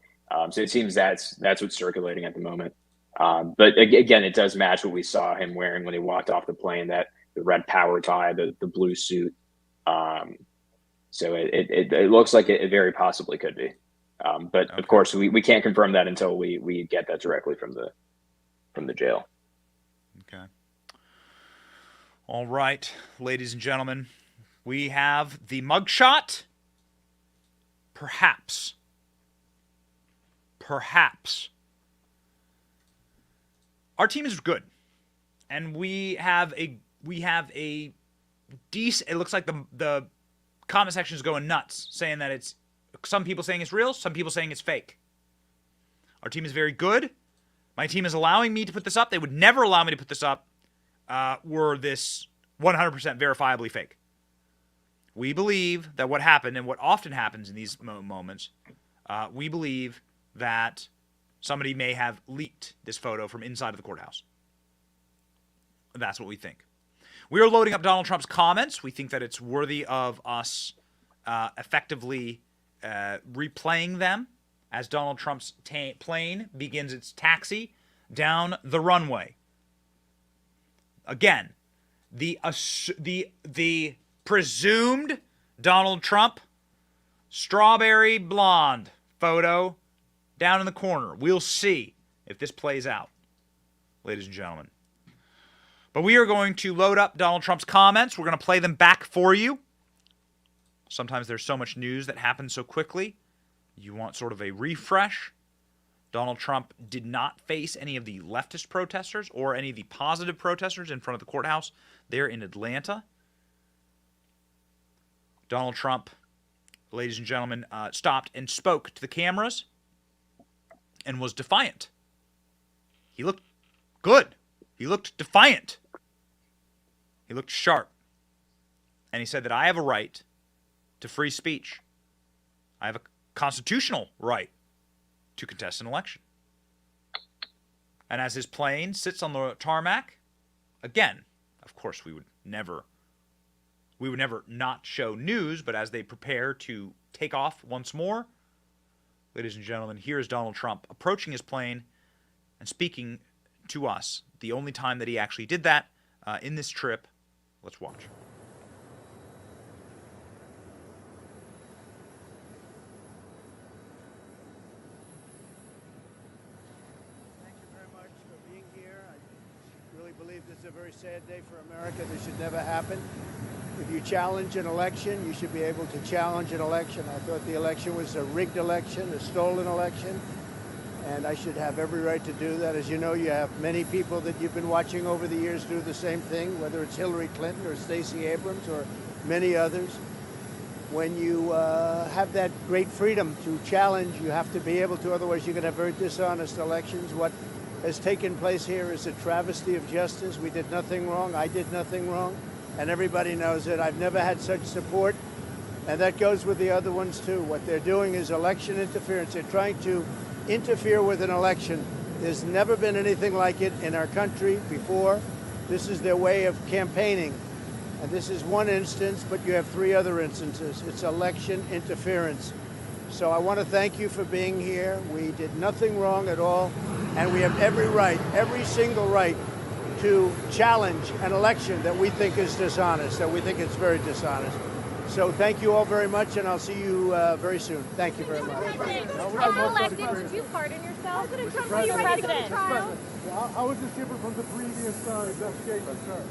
So it seems that's what's circulating at the moment. But again, it does match what we saw him wearing when he walked off the plane, that the red power tie, the blue suit. So it looks like it very possibly could be. But okay. Of course, we can't confirm that until we get that directly from the jail. Okay. All right, ladies and gentlemen, we have the mugshot. Perhaps. Our team is good, and we have a decent. It looks like the comment section is going nuts, saying that it's, some people saying it's real, some people saying it's fake. Our team is very good. My team is allowing me to put this up. They would never allow me to put this up were this 100% verifiably fake. We believe that what happened, and what often happens in these moments, we believe that somebody may have leaked this photo from inside of the courthouse. That's what we think. We are loading up Donald Trump's comments. We think that it's worthy of us effectively replaying them as Donald Trump's plane begins its taxi down the runway. Again, the presumed Donald Trump strawberry blonde photo down in the corner. We'll see if this plays out, ladies and gentlemen. But we are going to load up Donald Trump's comments. We're going to play them back for you. Sometimes there's so much news that happens so quickly. You want sort of a refresh. Donald Trump did not face any of the leftist protesters or any of the positive protesters in front of the courthouse there in Atlanta. Donald Trump, ladies and gentlemen, stopped and spoke to the cameras and was defiant. He looked good. He looked defiant. He looked sharp. And he said that I have a right to free speech. I have a constitutional right to contest an election. And as his plane sits on the tarmac, again, of course, we would never not show news, but as they prepare to take off once more, ladies and gentlemen, here is Donald Trump approaching his plane and speaking to us. The only time that he actually did that in this trip. Let's watch. is a very sad day for America. This should never happen. If you challenge an election, you should be able to challenge an election. I thought the election was a rigged election, a stolen election, and I should have every right to do that. As you know, you have many people that you've been watching over the years do the same thing, whether it's Hillary Clinton or Stacey Abrams or many others. When you have that great freedom to challenge, you have to be able to, otherwise you're going to have very dishonest elections. What has taken place here is a travesty of justice. We did nothing wrong. I did nothing wrong. And everybody knows it. I've never had such support. And that goes with the other ones, too. What they're doing is election interference. They're trying to interfere with an election. There's never been anything like it in our country before. This is their way of campaigning. And this is one instance, but you have 3 other instances. It's election interference. So I want to thank you for being here. We did nothing wrong at all. And we have every right, every single right, to challenge an election that we think is dishonest, that we think is very dishonest. So thank you all very much, and I'll see you very soon. Thank you very much. Elected, would you pardon yourself? President Trump, are you ready to go to trial? How is this different from the previous investigation, sir?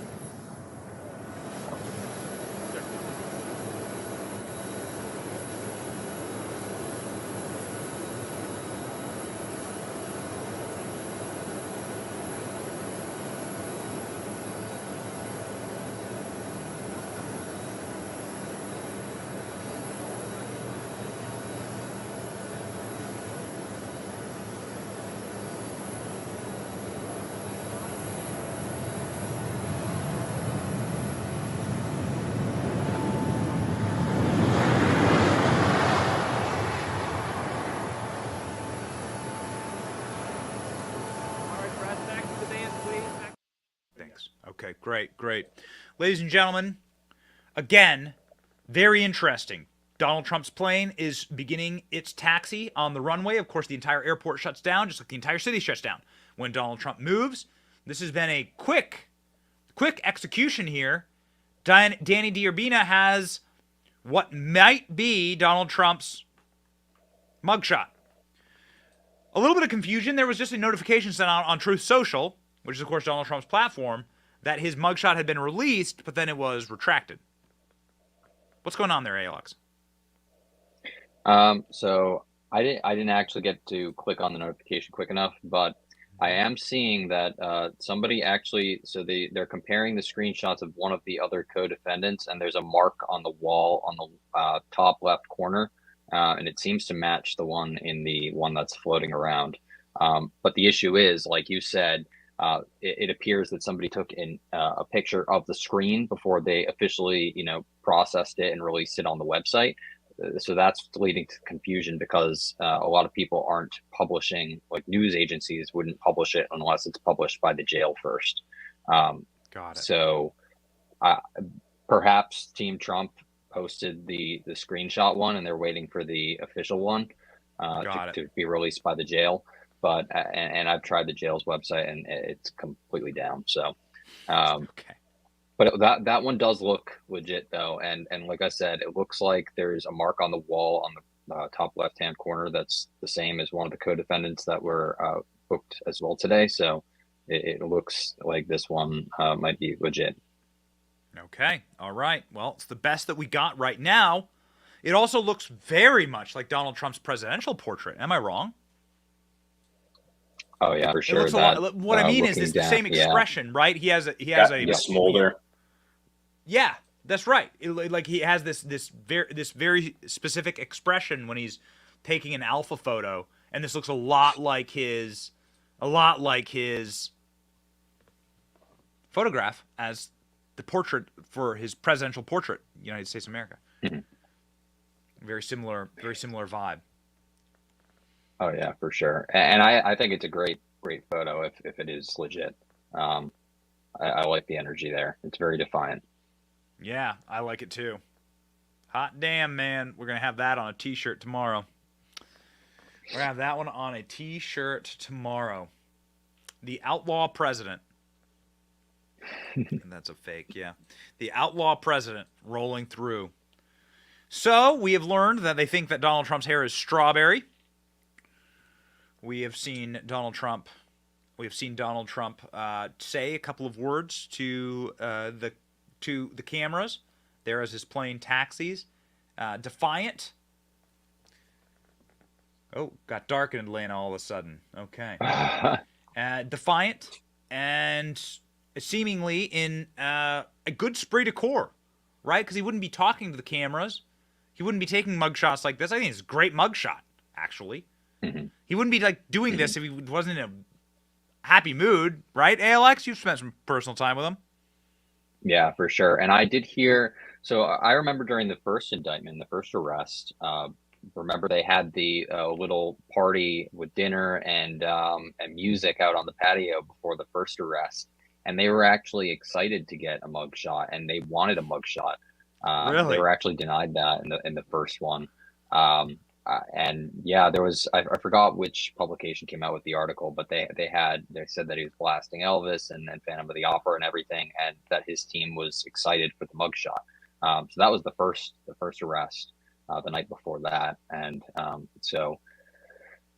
Okay, great. Ladies and gentlemen, again, very interesting. Donald Trump's plane is beginning its taxi on the runway. Of course, the entire airport shuts down, just like the entire city shuts down when Donald Trump moves. This has been a quick execution here. Danny D'Urbina has what might be Donald Trump's mugshot. A little bit of confusion. There was just a notification sent out on Truth Social, which is, of course, Donald Trump's platform, that his mugshot had been released, but then it was retracted. What's going on there, Alex? So I didn't actually get to click on the notification quick enough, but I am seeing that somebody actually, so they're comparing the screenshots of one of the other co-defendants, and there's a mark on the wall on the top left corner, and it seems to match the one in the one that's floating around. But the issue is, like you said, it appears that somebody took a picture of the screen before they officially, processed it and released it on the website. So that's leading to confusion because a lot of people aren't publishing, like news agencies wouldn't publish it unless it's published by the jail first. Got it. So perhaps Team Trump posted the screenshot one and they're waiting for the official one to be released by the jail. But and I've tried the jail's website and it's completely down. So, okay. But that one does look legit though, and like I said, it looks like there's a mark on the wall on the top left-hand corner that's the same as one of the co-defendants that were booked as well today. So it looks like this one might be legit. Okay. All right. Well, it's the best that we got right now. It also looks very much like Donald Trump's presidential portrait. Am I wrong? Oh yeah, for sure. What I mean is it's the same expression, right? He has a smolder. Yeah, that's right. Like he has this very specific expression when he's taking an alpha photo, and this looks a lot like his photograph as the portrait for his presidential portrait, United States of America. Mm-hmm. Very similar vibe. Oh yeah, for sure. And I think it's a great photo if it is legit. I like the energy there. It's very defiant. Yeah, I like it too. Hot damn, man. We're going to have that on a t-shirt tomorrow. We're going to have that one on a t-shirt tomorrow. The Outlaw President. And that's a fake, yeah. The Outlaw President rolling through. So, we have learned that they think that Donald Trump's hair is strawberry. We have seen Donald Trump We've seen Donald Trump say a couple of words to the cameras there as his plane taxis. Defiant. Oh, got dark in Atlanta all of a sudden. Okay. Defiant and seemingly in a good esprit de corps, right? Because he wouldn't be talking to the cameras. He wouldn't be taking mugshots like this. I think it's a great mugshot, actually. Mm-hmm. He wouldn't be like doing this if he wasn't in a happy mood, right? Alex, you've spent some personal time with him. Yeah, for sure. And I did hear, so I remember during the first indictment, the first arrest, remember they had the little party with dinner and music out on the patio before the first arrest. And they were actually excited to get a mugshot, and they wanted a mugshot. Really? They were actually denied that in the first one. And yeah, there was, I forgot which publication came out with the article, but they said that he was blasting Elvis and Phantom of the Opera and everything, and that his team was excited for the mugshot. So that was the first arrest the night before that. And so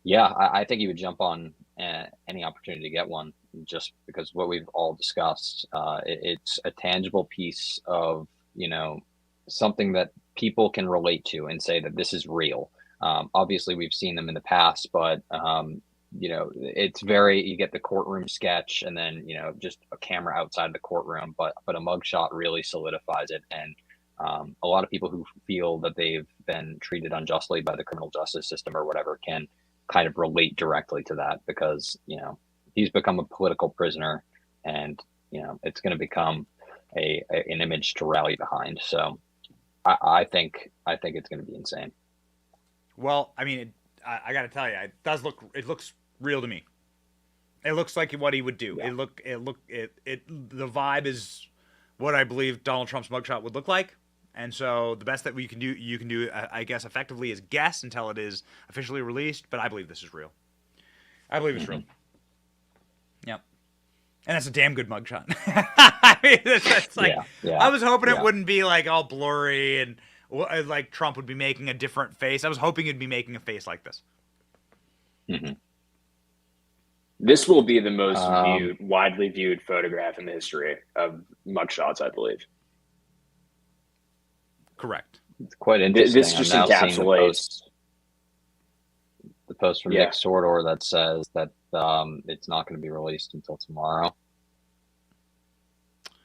yeah, I think he would jump on any opportunity to get one, just because what we've all discussed, it's a tangible piece of, something that people can relate to and say that this is real. Obviously we've seen them in the past, but it's you get the courtroom sketch and then, just a camera outside the courtroom, but a mugshot really solidifies it. And a lot of people who feel that they've been treated unjustly by the criminal justice system or whatever can kind of relate directly to that, because, he's become a political prisoner, and, it's going to become an image to rally behind. So I think it's going to be insane. Well, I mean, I got to tell you, it looks real to me. It looks like what he would do. Yeah. The vibe is what I believe Donald Trump's mugshot would look like. And so the best that you can do, I guess, effectively is guess until it is officially released. But I believe this is real. I believe it's real. Yep. And that's a damn good mugshot. I mean, it's like, I was hoping it wouldn't be like all blurry and like Trump would be making a different face. I was hoping he'd be making a face like this. Mm-hmm. This will be the most widely viewed photograph in the history of mugshots, I believe. Correct. It's quite interesting. This just encapsulates the post from Nick Sordor that says that it's not going to be released until tomorrow.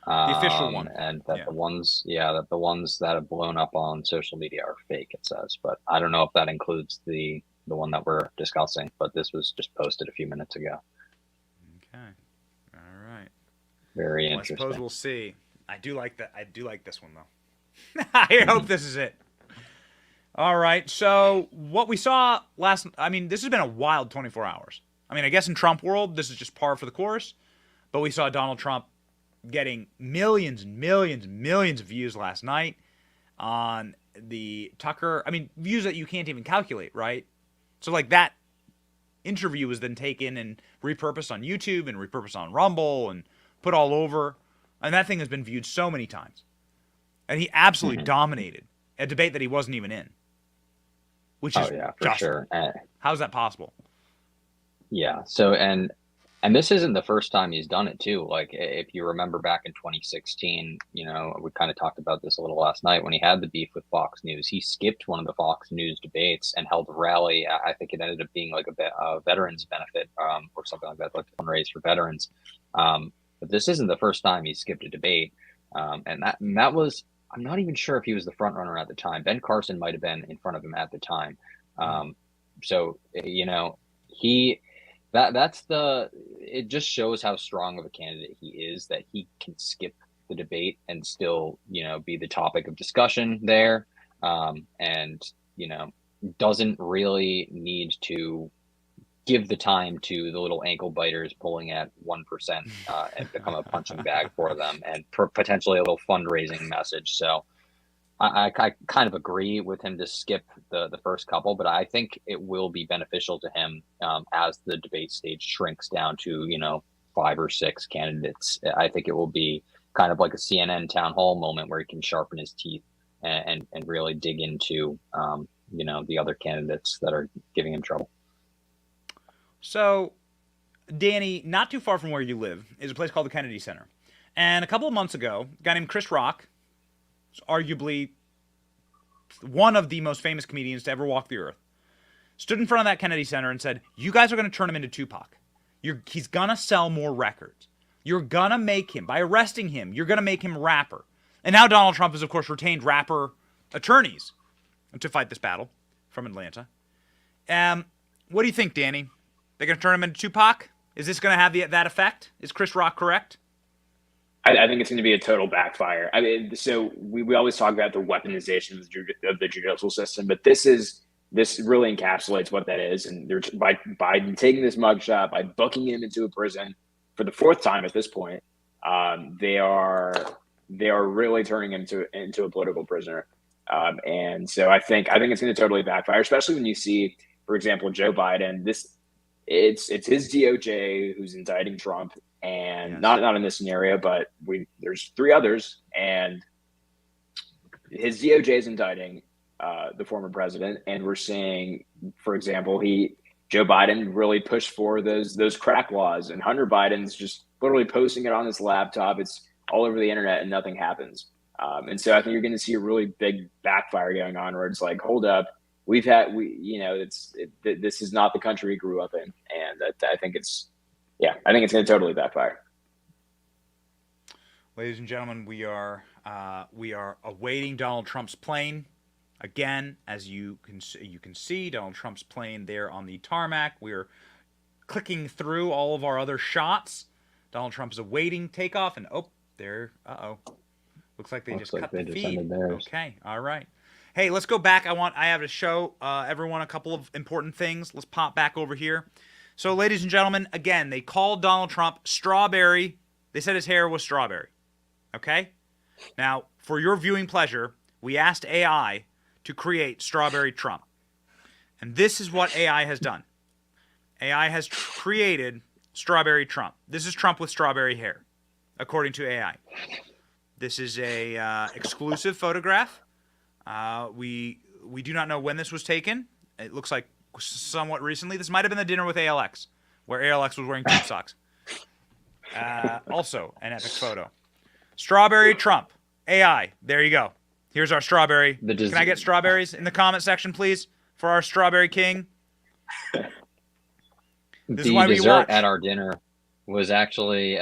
The official one, and that the ones that have blown up on social media are fake. It says, but I don't know if that includes the one that we're discussing. But this was just posted a few minutes ago. Okay, all right. Very interesting. I suppose we'll see. I do like that. I do like this one though. I hope this is it. All right. So what we saw this has been a wild 24 hours. I mean, I guess in Trump world, this is just par for the course. But we saw Donald Trump getting millions and millions and millions of views last night on the Tucker. I mean, views that you can't even calculate, right? So like that interview was then taken and repurposed on YouTube and repurposed on Rumble and put all over. And that thing has been viewed so many times. And he absolutely dominated a debate that he wasn't even in. Which is for sure. How is that possible? Yeah. So and this isn't the first time he's done it too. Like if you remember back in 2016, we kind of talked about this a little last night when he had the beef with Fox News. He skipped one of the Fox News debates and held a rally. I think it ended up being like a veterans benefit or something like that, like a fundraise for veterans. But this isn't the first time he skipped a debate. And that was, I'm not even sure if he was the front runner at the time. Ben Carson might have been in front of him at the time. It just shows how strong of a candidate he is, that he can skip the debate and still, be the topic of discussion there. And doesn't really need to give the time to the little ankle biters pulling at 1% and become a punching bag for them and potentially a little fundraising message. So I kind of agree with him to skip the first couple, but I think it will be beneficial to him as the debate stage shrinks down to, 5 or 6 candidates. I think it will be kind of like a CNN town hall moment where he can sharpen his teeth and really dig into, the other candidates that are giving him trouble. So Danny, not too far from where you live, is a place called the Kennedy Center. And a couple of months ago, a guy named Chris Rock, arguably one of the most famous comedians to ever walk the earth, stood in front of that Kennedy Center and said, you guys are going to turn him into Tupac. He's going to sell more records. You're going to make him, by arresting him, you're going to make him a rapper. And now Donald Trump has, of course, retained rapper attorneys to fight this battle from Atlanta. What do you think, Danny? They're going to turn him into Tupac? Is this going to have that effect? Is Chris Rock correct? I think it's going to be a total backfire. I mean, so we always talk about the weaponization of the judicial system, but this really encapsulates what that is. And they're by taking this mugshot, by booking him into a prison for the fourth time at this point, they are really turning him into a political prisoner. And so I think it's going to totally backfire, especially when you see, for example, Joe Biden. It's his DOJ who's indicting Trump, and yes. not in this scenario, but there's three others, and his DOJ is indicting the former president, and we're seeing, for example, Joe Biden really pushed for those crack laws, and Hunter Biden's just literally posting it on his laptop. It's all over the internet, and nothing happens. And so I think you're going to see a really big backfire going on, where it's like, hold up, this is not the country we grew up in, and I think it's going to totally backfire. Ladies and gentlemen, we are awaiting Donald Trump's plane. Again, as you can see, Donald Trump's plane there on the tarmac. We're clicking through all of our other shots. Donald Trump is awaiting takeoff, and there. Looks like they just cut the feed. Okay, all right. Hey, let's go back. I have to show everyone a couple of important things. Let's pop back over here. So, ladies and gentlemen, again, they called Donald Trump strawberry. They said his hair was strawberry. Okay? Now, for your viewing pleasure, we asked AI to create Strawberry Trump. And this is what AI has done. AI has created Strawberry Trump. This is Trump with strawberry hair, according to AI. This is a exclusive photograph. We do not know when this was taken. It looks like somewhat recently. This might have been the dinner with ALX, where ALX was wearing tube socks. Also, an epic photo. Strawberry Trump. AI. There you go. Here's our strawberry. Can I get strawberries in the comment section, please, for our strawberry king? This is why we dessert at our dinner was actually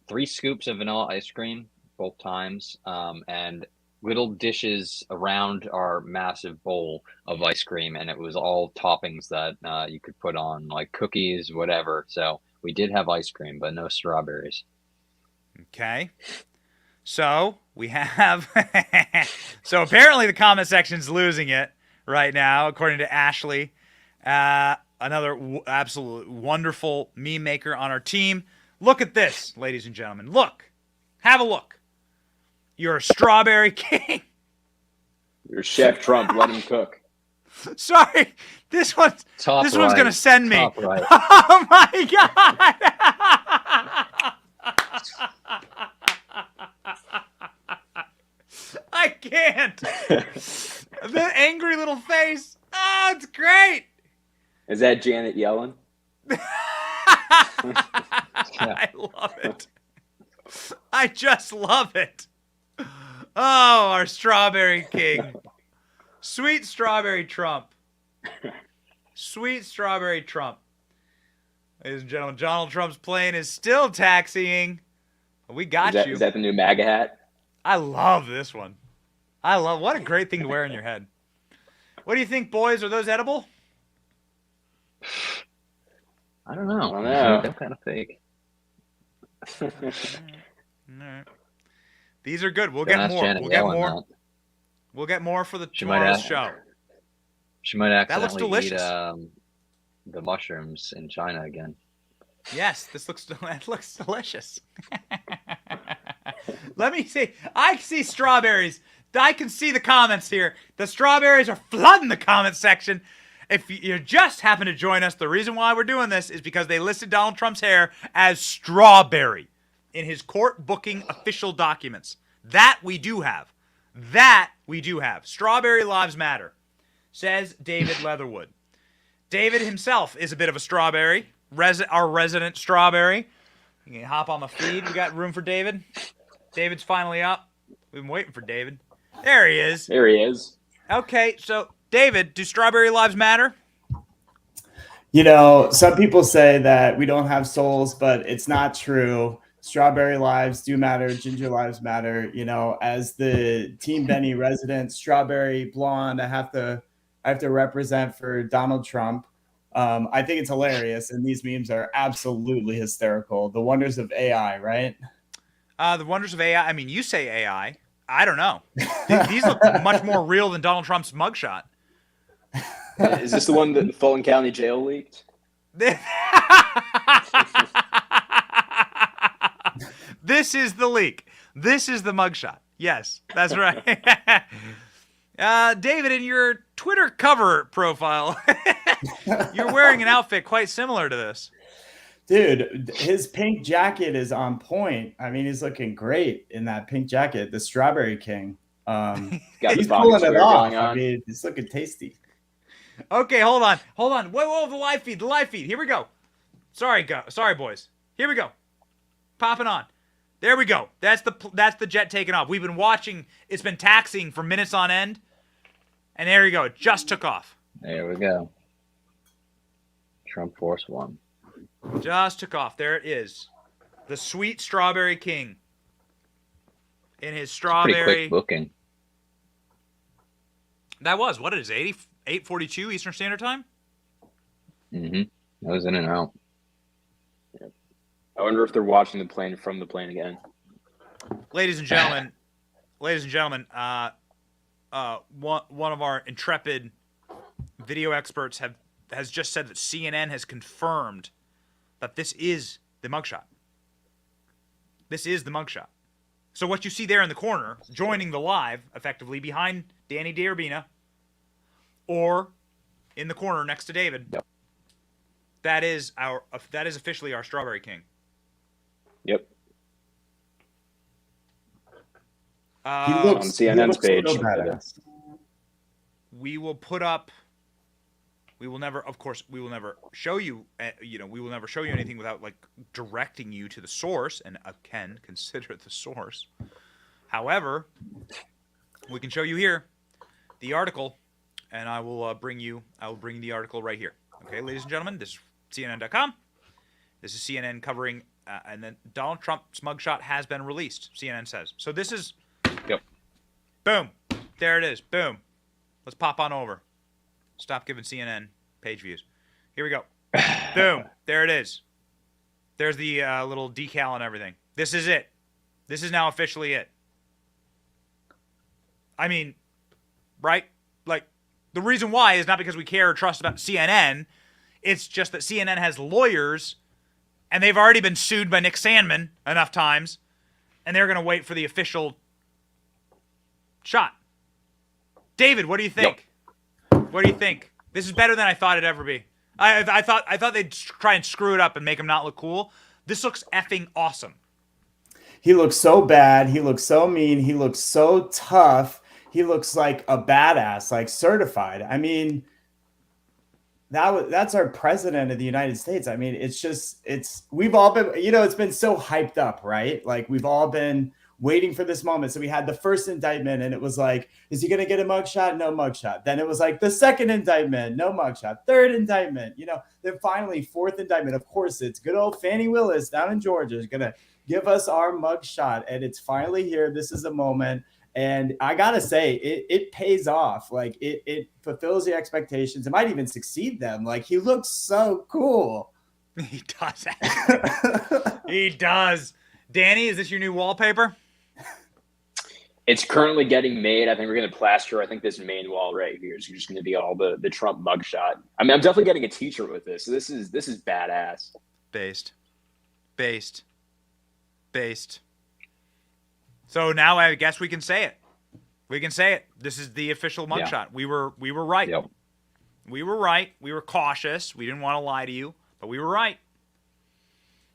3 scoops of vanilla ice cream, both times, and little dishes around our massive bowl of ice cream, and it was all toppings that you could put on, like cookies, whatever. So we did have ice cream, but no strawberries. Okay. So we have so apparently the comment section's losing it right now, according to Ashley. Another absolute wonderful meme maker on our team. Look at this, ladies and gentlemen. Look. Have a look. You're a strawberry king. You're Chef Trump. Let him cook. Sorry. This one's going to send me. Top right. Oh, my God. I can't. The angry little face. Oh, it's great. Is that Janet Yellen? I love it. I just love it. Oh, our strawberry king. Sweet strawberry Trump. Sweet strawberry Trump. Ladies and gentlemen, Donald Trump's plane is still taxiing. We got you. Is that the new MAGA hat? I love this one. What a great thing to wear on your head. What do you think, boys? Are those edible? I don't know. They're kind of fake. All right. These are good. We'll get more. We'll get more. We'll get more for the tomorrow's show. She might accidentally delicious. eat the mushrooms in China again. Yes, that looks delicious. Let me see. I see strawberries. I can see the comments here. The strawberries are flooding the comment section. If you just happen to join us, the reason why we're doing this is because they listed Donald Trump's hair as strawberry in his court booking official documents. That we do have. Strawberry lives matter, says David Leatherwood. David himself is a bit of a strawberry our resident strawberry. You can hop on the feed. We got room for David. David's finally up. We've been waiting for David. There he is. There he is. Okay, so David, do strawberry lives matter? You know, some people say that we don't have souls, but it's not true. Strawberry lives do matter. Ginger lives matter. You know, as the Team Benny resident, strawberry blonde, I have to represent for Donald Trump. I think it's hilarious, and these memes are absolutely hysterical. The wonders of AI, right? The wonders of AI. I mean, you say AI. I don't know. These look much more real than Donald Trump's mugshot. Is this the one that the Fulton County Jail leaked? This is the leak. This is the mugshot. Yes, that's right. David, in your Twitter cover profile, you're wearing an outfit quite similar to this. Dude, his pink jacket is on point. I mean, he's looking great in that pink jacket, the Strawberry King. He's pulling it off. I mean, it's looking tasty. Okay, hold on. Whoa, the live feed. Here we go. Sorry, boys. Here we go. Popping on. There we go. That's the jet taking off. We've been watching. It's been taxiing for minutes on end. And there you go. It just took off. There we go. Trump Force One. Just took off. There it is. The sweet Strawberry King. In his strawberry. Pretty quick booking. That was, what is it, 8:42 Eastern Standard Time? Mm-hmm. That was in and out. Yeah. I wonder if they're watching the plane from the plane again. Ladies and gentlemen, one of our intrepid video experts has just said that CNN has confirmed that this is the mugshot. This is the mugshot. So what you see there in the corner, joining the live, effectively behind Danny D'Urbina, or in the corner next to David, yep. that is officially our Strawberry King. Yep. He looks on CNN's page. So badass. We will put up. We will never, of course, we will never show you. We will never show you anything without like directing you to the source, and again, consider the source. However, we can show you here the article, and I will bring the article right here. Okay, ladies and gentlemen, this is CNN.com. This is CNN covering, and then Donald Trump's mugshot has been released. CNN says so. This is. Yep. Boom. There it is. Boom. Let's pop on over. Stop giving CNN page views. Here we go. Boom. There it is. There's the little decal and everything. This is it. This is now officially it. I mean, right? Like, the reason why is not because we care or trust about CNN. It's just that CNN has lawyers, and they've already been sued by Nick Sandmann enough times, and they're going to wait for the official shot. David, what do you think? Yep. What do you think? This is better than I thought it'd ever be. I thought they'd try and screw it up and make him not look cool. This looks effing awesome. He looks so bad. He looks so mean. He looks so tough. He looks like a badass, like certified. I mean, that's our president of the United States. I mean, we've all been, it's been so hyped up, right? Like we've all been waiting for this moment. So we had the first indictment and it was like, is he going to get a mugshot? No mugshot. Then it was like the second indictment, no mugshot. Third indictment, then finally fourth indictment. Of course, it's good old Fannie Willis down in Georgia is going to give us our mugshot. And it's finally here. This is a moment. And I got to say, it pays off. Like it fulfills the expectations. It might even succeed them. Like he looks so cool. He does. He does. Danny, is this your new wallpaper? It's currently getting made. I think we're going to plaster, this main wall right here is just going to be all the Trump mugshot. I mean, I'm definitely getting a t-shirt with this. So this is badass. Based. So now I guess we can say it. This is the official mugshot. Yeah. We were right. Yep. We were right. We were cautious. We didn't want to lie to you, but we were right.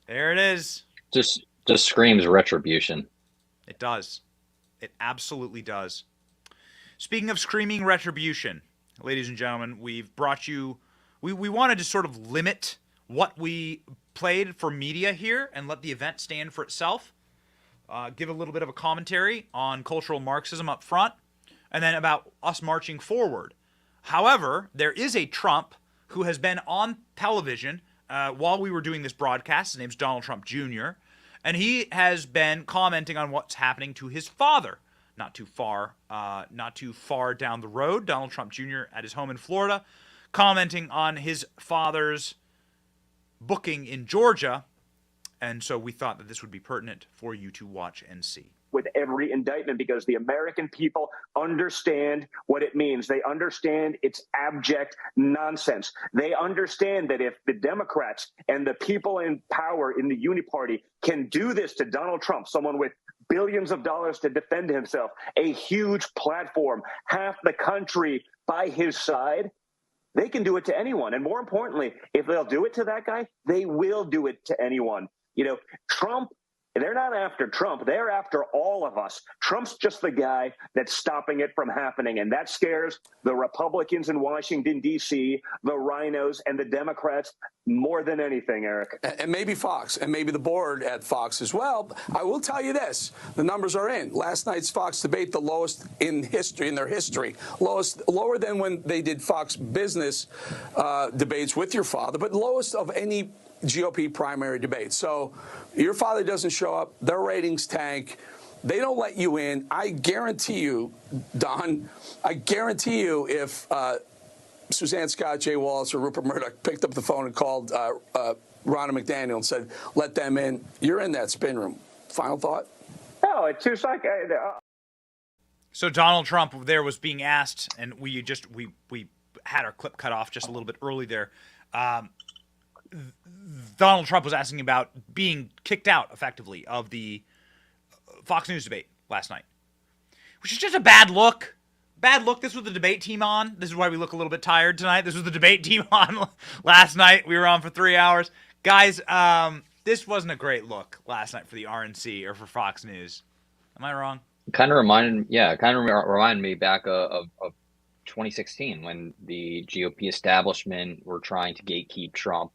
There it is. Just screams retribution. It does. It absolutely does. Speaking of screaming retribution, ladies and gentlemen, we've brought you. We wanted to sort of limit what we played for media here and let the event stand for itself. Give a little bit of a commentary on cultural Marxism up front, and then about us marching forward. However, there is a Trump who has been on television while we were doing this broadcast. His name's Donald Trump Jr., and he has been commenting on what's happening to his father. Not too far down the road, Donald Trump Jr. at his home in Florida, commenting on his father's booking in Georgia. And so we thought that this would be pertinent for you to watch and see. With every indictment, because the American people understand what it means. They understand it's abject nonsense. They understand that if the Democrats and the people in power in the Uni Party can do this to Donald Trump, someone with billions of dollars to defend himself, a huge platform, half the country by his side, they can do it to anyone. And more importantly, if they'll do it to that guy, they will do it to anyone. You know, Trump, they're not after Trump. They're after all of us. Trump's just the guy that's stopping it from happening. And that scares the Republicans in Washington, D.C., the rhinos, and the Democrats more than anything, Eric. And maybe Fox, and maybe the board at Fox as well. I will tell you this. The numbers are in. Last night's Fox debate, the lowest in history, in their history. Lower than when they did Fox Business debates with your father, but lowest of any GOP primary debate. So your father doesn't show up, their ratings tank, they don't let you in. I guarantee you, Don, if Suzanne Scott, Jay Wallace, or Rupert Murdoch picked up the phone and called Ronna McDaniel and said, let them in, you're in that spin room. Final thought? No, it's just like... So Donald Trump there was being asked, and we had our clip cut off just a little bit early there. Donald Trump was asking about being kicked out, effectively, of the Fox News debate last night, which is just a bad look. Bad look. This was the debate team on. This is why we look a little bit tired tonight. This was the debate team on last night. We were on for 3 hours. Guys, this wasn't a great look last night for the RNC or for Fox News. Am I wrong? Kind of reminded me back of 2016 when the GOP establishment were trying to gatekeep Trump.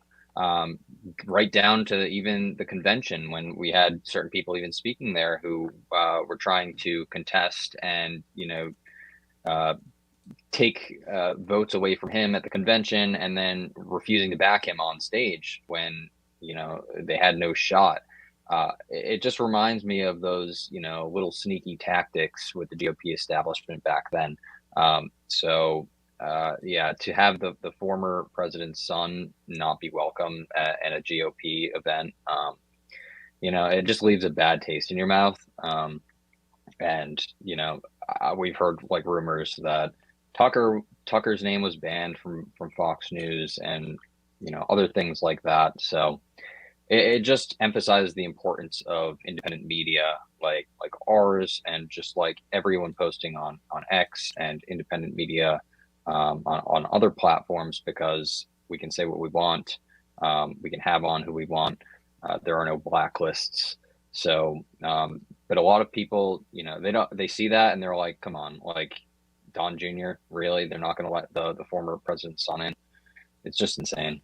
Right down to even the convention when we had certain people even speaking there who were trying to contest and, take votes away from him at the convention and then refusing to back him on stage when, they had no shot. It just reminds me of those, little sneaky tactics with the GOP establishment back then. To have the former president's son not be welcome at a GOP event, it just leaves a bad taste in your mouth. We've heard rumors that Tucker's name was banned from Fox News and, other things like that. So it just emphasizes the importance of independent media like ours and just like everyone posting on X and independent media on other platforms, because we can say what we want. We can have on who we want. There are no blacklists. So, but a lot of people, they see that and they're like, come on, like Don Jr., really? They're not going to let the former president's son in? It's just insane.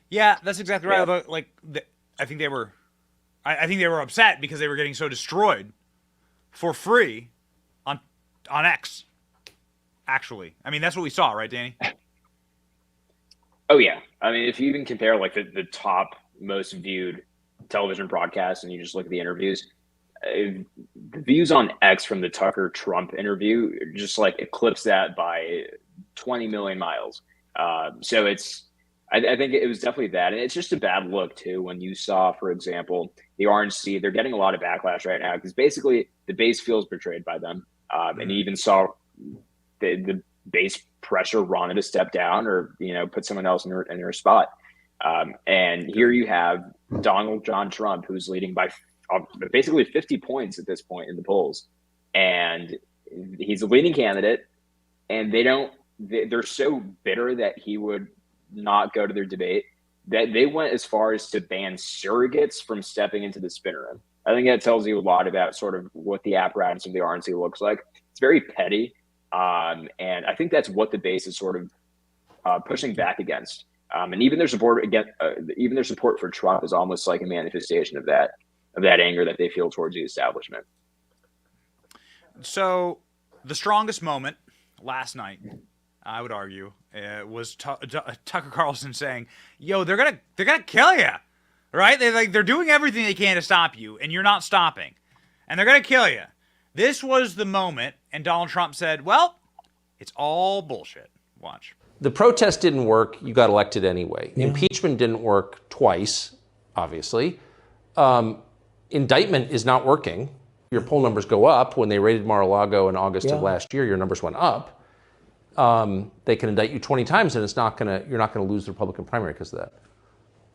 Yeah, that's exactly right. Yeah. I think they were upset because they were getting so destroyed for free on X. Actually, I mean, that's what we saw, right, Danny? Oh yeah, I mean, if you even compare the top most viewed television broadcasts and you just look at the interviews, the views on X from the Tucker Trump interview just eclipse that by 20 million miles. So I think it was definitely that. And it's just a bad look too when you saw, for example, the RNC, they're getting a lot of backlash right now because basically the base feels betrayed by them. And you even saw the base pressure Ronna to step down or, put someone else in her spot. And here you have Donald John Trump, who's leading by basically 50 points at this point in the polls. And he's a leading candidate, and they're so bitter that he would not go to their debate that they went as far as to ban surrogates from stepping into the spin room. I think that tells you a lot about sort of what the apparatus of the RNC looks like. It's very petty. And I think that's what the base is sort of pushing back against. And even their support even their support for Trump is almost like a manifestation of that anger that they feel towards the establishment. So the strongest moment last night, I would argue, was Tucker Carlson saying, "Yo, they're gonna kill you, right? They're doing everything they can to stop you, and you're not stopping, and they're gonna kill you." This was the moment, and Donald Trump said, "Well, it's all bullshit." Watch. The protest didn't work. You got elected anyway. Yeah. Impeachment didn't work twice, obviously. Indictment is not working. Your poll numbers go up. When they raided Mar-a-Lago in August of last year, your numbers went up. They can indict you 20 times, and you're not gonna lose the Republican primary because of that.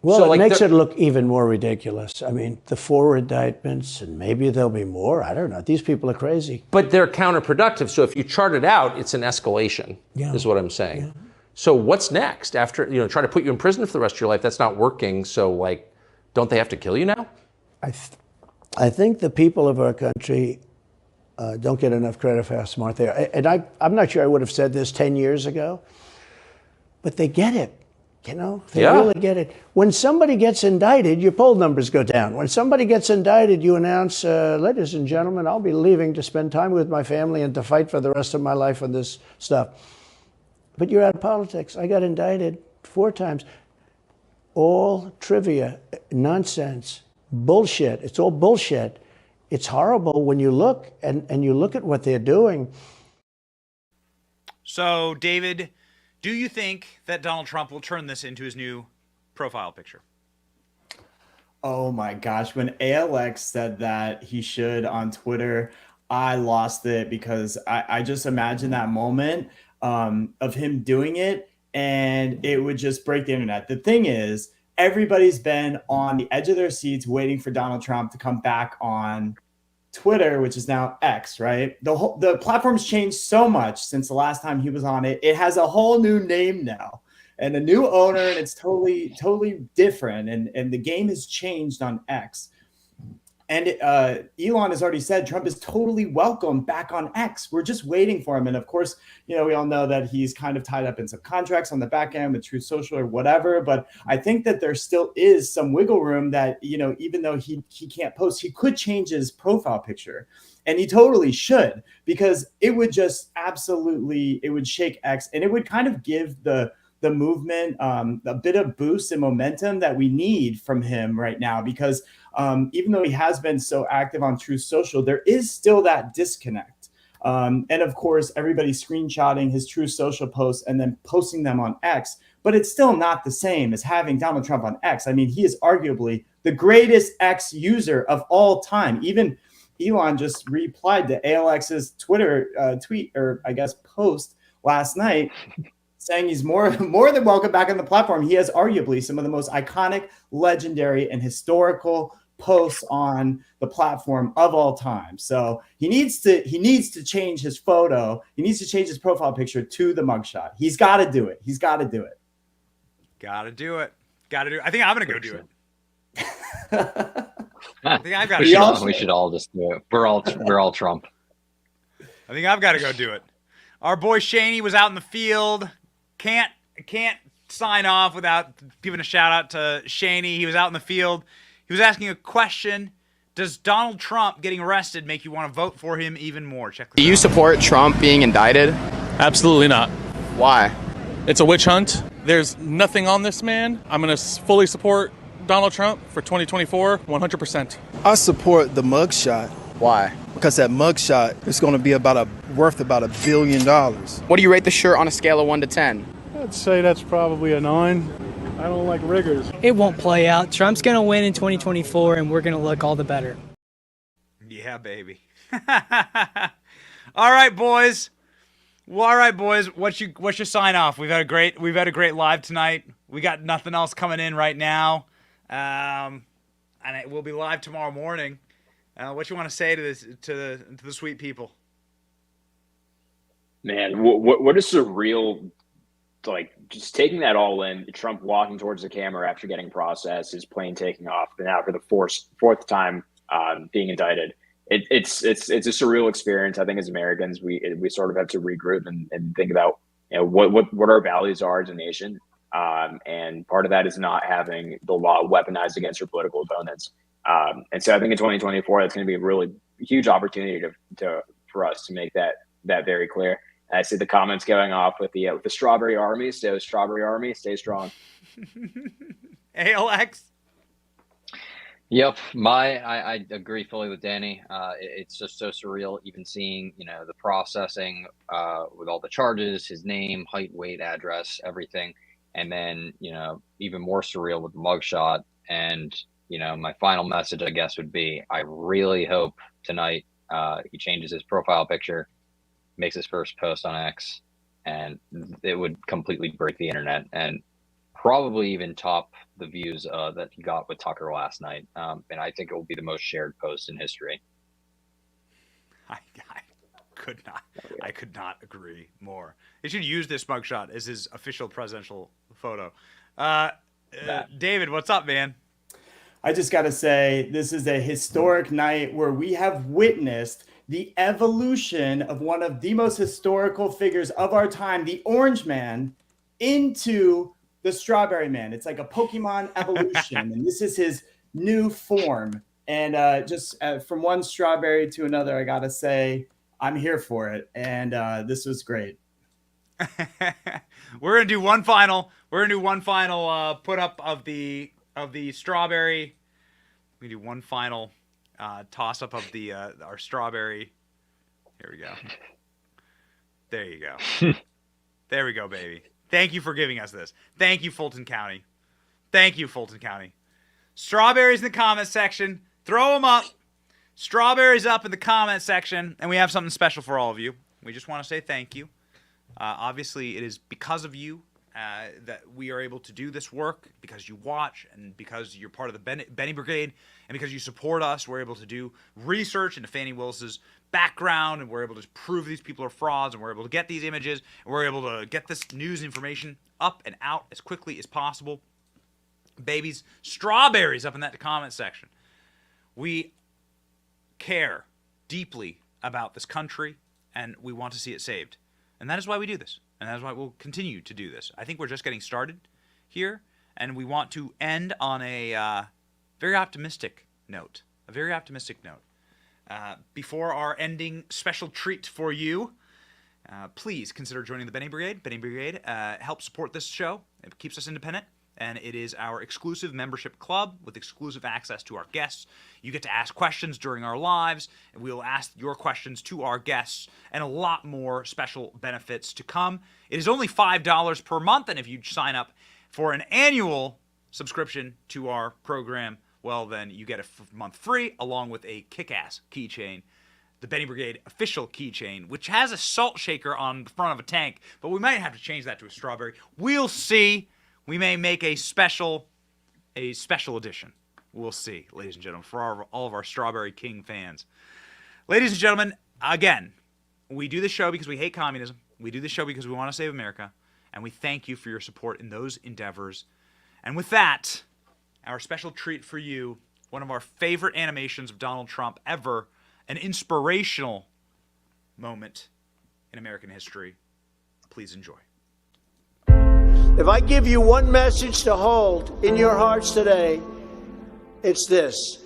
Well, so, it makes it look even more ridiculous. I mean, the 4 indictments, and maybe there'll be more. I don't know. These people are crazy. But they're counterproductive. So if you chart it out, it's an escalation, is what I'm saying. Yeah. So what's next? After, try to put you in prison for the rest of your life, that's not working. So, don't they have to kill you now? I think the people of our country don't get enough credit for how smart they are. And I'm not sure I would have said this 10 years ago, but they get it. They really get it. When somebody gets indicted, your poll numbers go down. When somebody gets indicted, you announce, ladies and gentlemen, I'll be leaving to spend time with my family and to fight for the rest of my life on this stuff. But you're out of politics. I got indicted 4 times. All trivia, nonsense, bullshit. It's all bullshit. It's horrible when you look and you look at what they're doing. So, David, do you think that Donald Trump will turn this into his new profile picture? Oh my gosh. When ALX said that he should on Twitter, I lost it because I just imagine that moment of him doing it, and it would just break the internet. The thing is, everybody's been on the edge of their seats waiting for Donald Trump to come back on Twitter, which is now X, right? The platform's changed so much since the last time he was on it. It has a whole new name now and a new owner, and it's totally different. And the game has changed on X. And Elon has already said Trump is totally welcome back on X. We're just waiting for him. And of course, we all know that he's kind of tied up in some contracts on the back end with Truth Social or whatever. But I think that there still is some wiggle room that, even though he can't post, he could change his profile picture. And he totally should, because it would just it would shake X, and it would kind of give the movement a bit of boost and momentum that we need from him right now, because even though he has been so active on Truth Social, there is still that disconnect. And of course, everybody's screenshotting his Truth Social posts and then posting them on X, but it's still not the same as having Donald Trump on X. I mean, he is arguably the greatest X user of all time. Even Elon just replied to ALX's Twitter tweet, or I guess post last night, saying he's more than welcome back on the platform. He has arguably some of the most iconic, legendary, and historical posts on the platform of all time. So he needs to change his photo. He needs to change his profile picture to the mugshot. He's got to do it. He's got to do it. Got to do it. I think I'm going to go do it. I think I've got to. We should all just do it. We're all Trump. I think I've got to go do it. Our boy Shaney was out in the field. Can't sign off without giving a shout out to Shaney. He was out in the field. He was asking a question. Does Donald Trump getting arrested make you want to vote for him even more? Check this out. Do you support Trump being indicted? Absolutely not. Why? It's a witch hunt. There's nothing on this man. I'm going to fully support Donald Trump for 2024, 100%. I support the mugshot. Why? Because that mugshot is going to be worth about $1 billion. What do you rate the shirt on a scale of 1 to 10? I'd say that's probably a 9. I don't like riggers. It won't play out. Trump's going to win in 2024, and we're going to look all the better. Yeah, baby. All right, boys. Well, all right, boys. What's your sign off? We've had a great live tonight. We got nothing else coming in right now, and it will be live tomorrow morning. What you want to say to the sweet people? Man, what is surreal? Just taking that all in. Trump walking towards the camera after getting processed, his plane taking off, and now for the fourth time being indicted. It's a surreal experience. I think as Americans, we sort of have to regroup and think about what our values are as a nation. And part of that is not having the law weaponized against your political opponents. And so I think in 2024, that's going to be a really huge opportunity for us to make that very clear. I see the comments going off with the Strawberry Army. So Strawberry Army, stay strong. ALX. Yep, I agree fully with Danny. It's just so surreal, even seeing the processing with all the charges, his name, height, weight, address, everything, and then even more surreal with the mugshot. And my final message, I guess, would be I really hope tonight he changes his profile picture, makes his first post on X, and it would completely break the internet and probably even top the views that he got with Tucker last night. And I think it will be the most shared post in history. I could not agree more. They should use this mugshot as his official presidential photo. David, what's up, man? I just got to say, this is a historic night where we have witnessed the evolution of one of the most historical figures of our time, the Orange Man, into the Strawberry Man. It's like a Pokemon evolution, and this is his new form. And from one strawberry to another, I got to say, I'm here for it. And this was great. We're gonna do one final put up of the strawberry. We do one final toss up of the our strawberry. Here we go. There you go. There we go, baby. Thank you for giving us this. Thank you, Fulton County. Thank you, Fulton County. Strawberries in the comment section. Throw them up. Strawberries up in the comment section. And we have something special for all of you. We just want to say thank you. Obviously, it is because of you that we are able to do this work, because you watch and because you're part of the Benny Brigade and because you support us. We're able to do research into Fannie Willis's background, and we're able to prove these people are frauds, and we're able to get these images, and we're able to get this news information up and out as quickly as possible. Babies, strawberries up in that comment section. We care deeply about this country, and we want to see it saved. And that is why we do this. And that is why we'll continue to do this. I think we're just getting started here, and we want to end on a very optimistic note. A very optimistic note. Before our ending special treat for you, please consider joining the Benny Brigade. Benny Brigade helps support this show. It keeps us independent, and it is our exclusive membership club with exclusive access to our guests. You get to ask questions during our lives, and we will ask your questions to our guests, and a lot more special benefits to come. It is only $5 per month, and if you sign up for an annual subscription to our program, well, then you get a month free along with a kick-ass keychain, the Benny Brigade official keychain, which has a salt shaker on the front of a tank, but we might have to change that to a strawberry. We'll see. We may make a special edition. We'll see, ladies and gentlemen, for all of our Strawberry King fans. Ladies and gentlemen, again, we do this show because we hate communism. We do this show because we want to save America, and we thank you for your support in those endeavors. And with that, our special treat for you, one of our favorite animations of Donald Trump ever, an inspirational moment in American history. Please enjoy. If I give you one message to hold in your hearts today, it's this: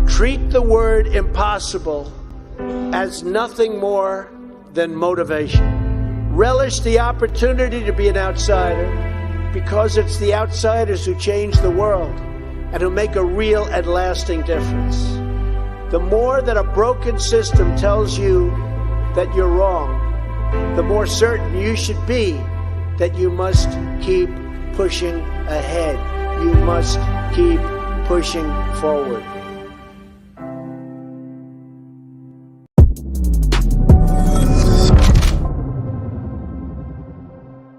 treat the word impossible as nothing more than motivation. Relish the opportunity to be an outsider, because it's the outsiders who change the world and who make a real and lasting difference. The more that a broken system tells you that you're wrong, the more certain you should be that you must keep pushing ahead. You must keep pushing forward.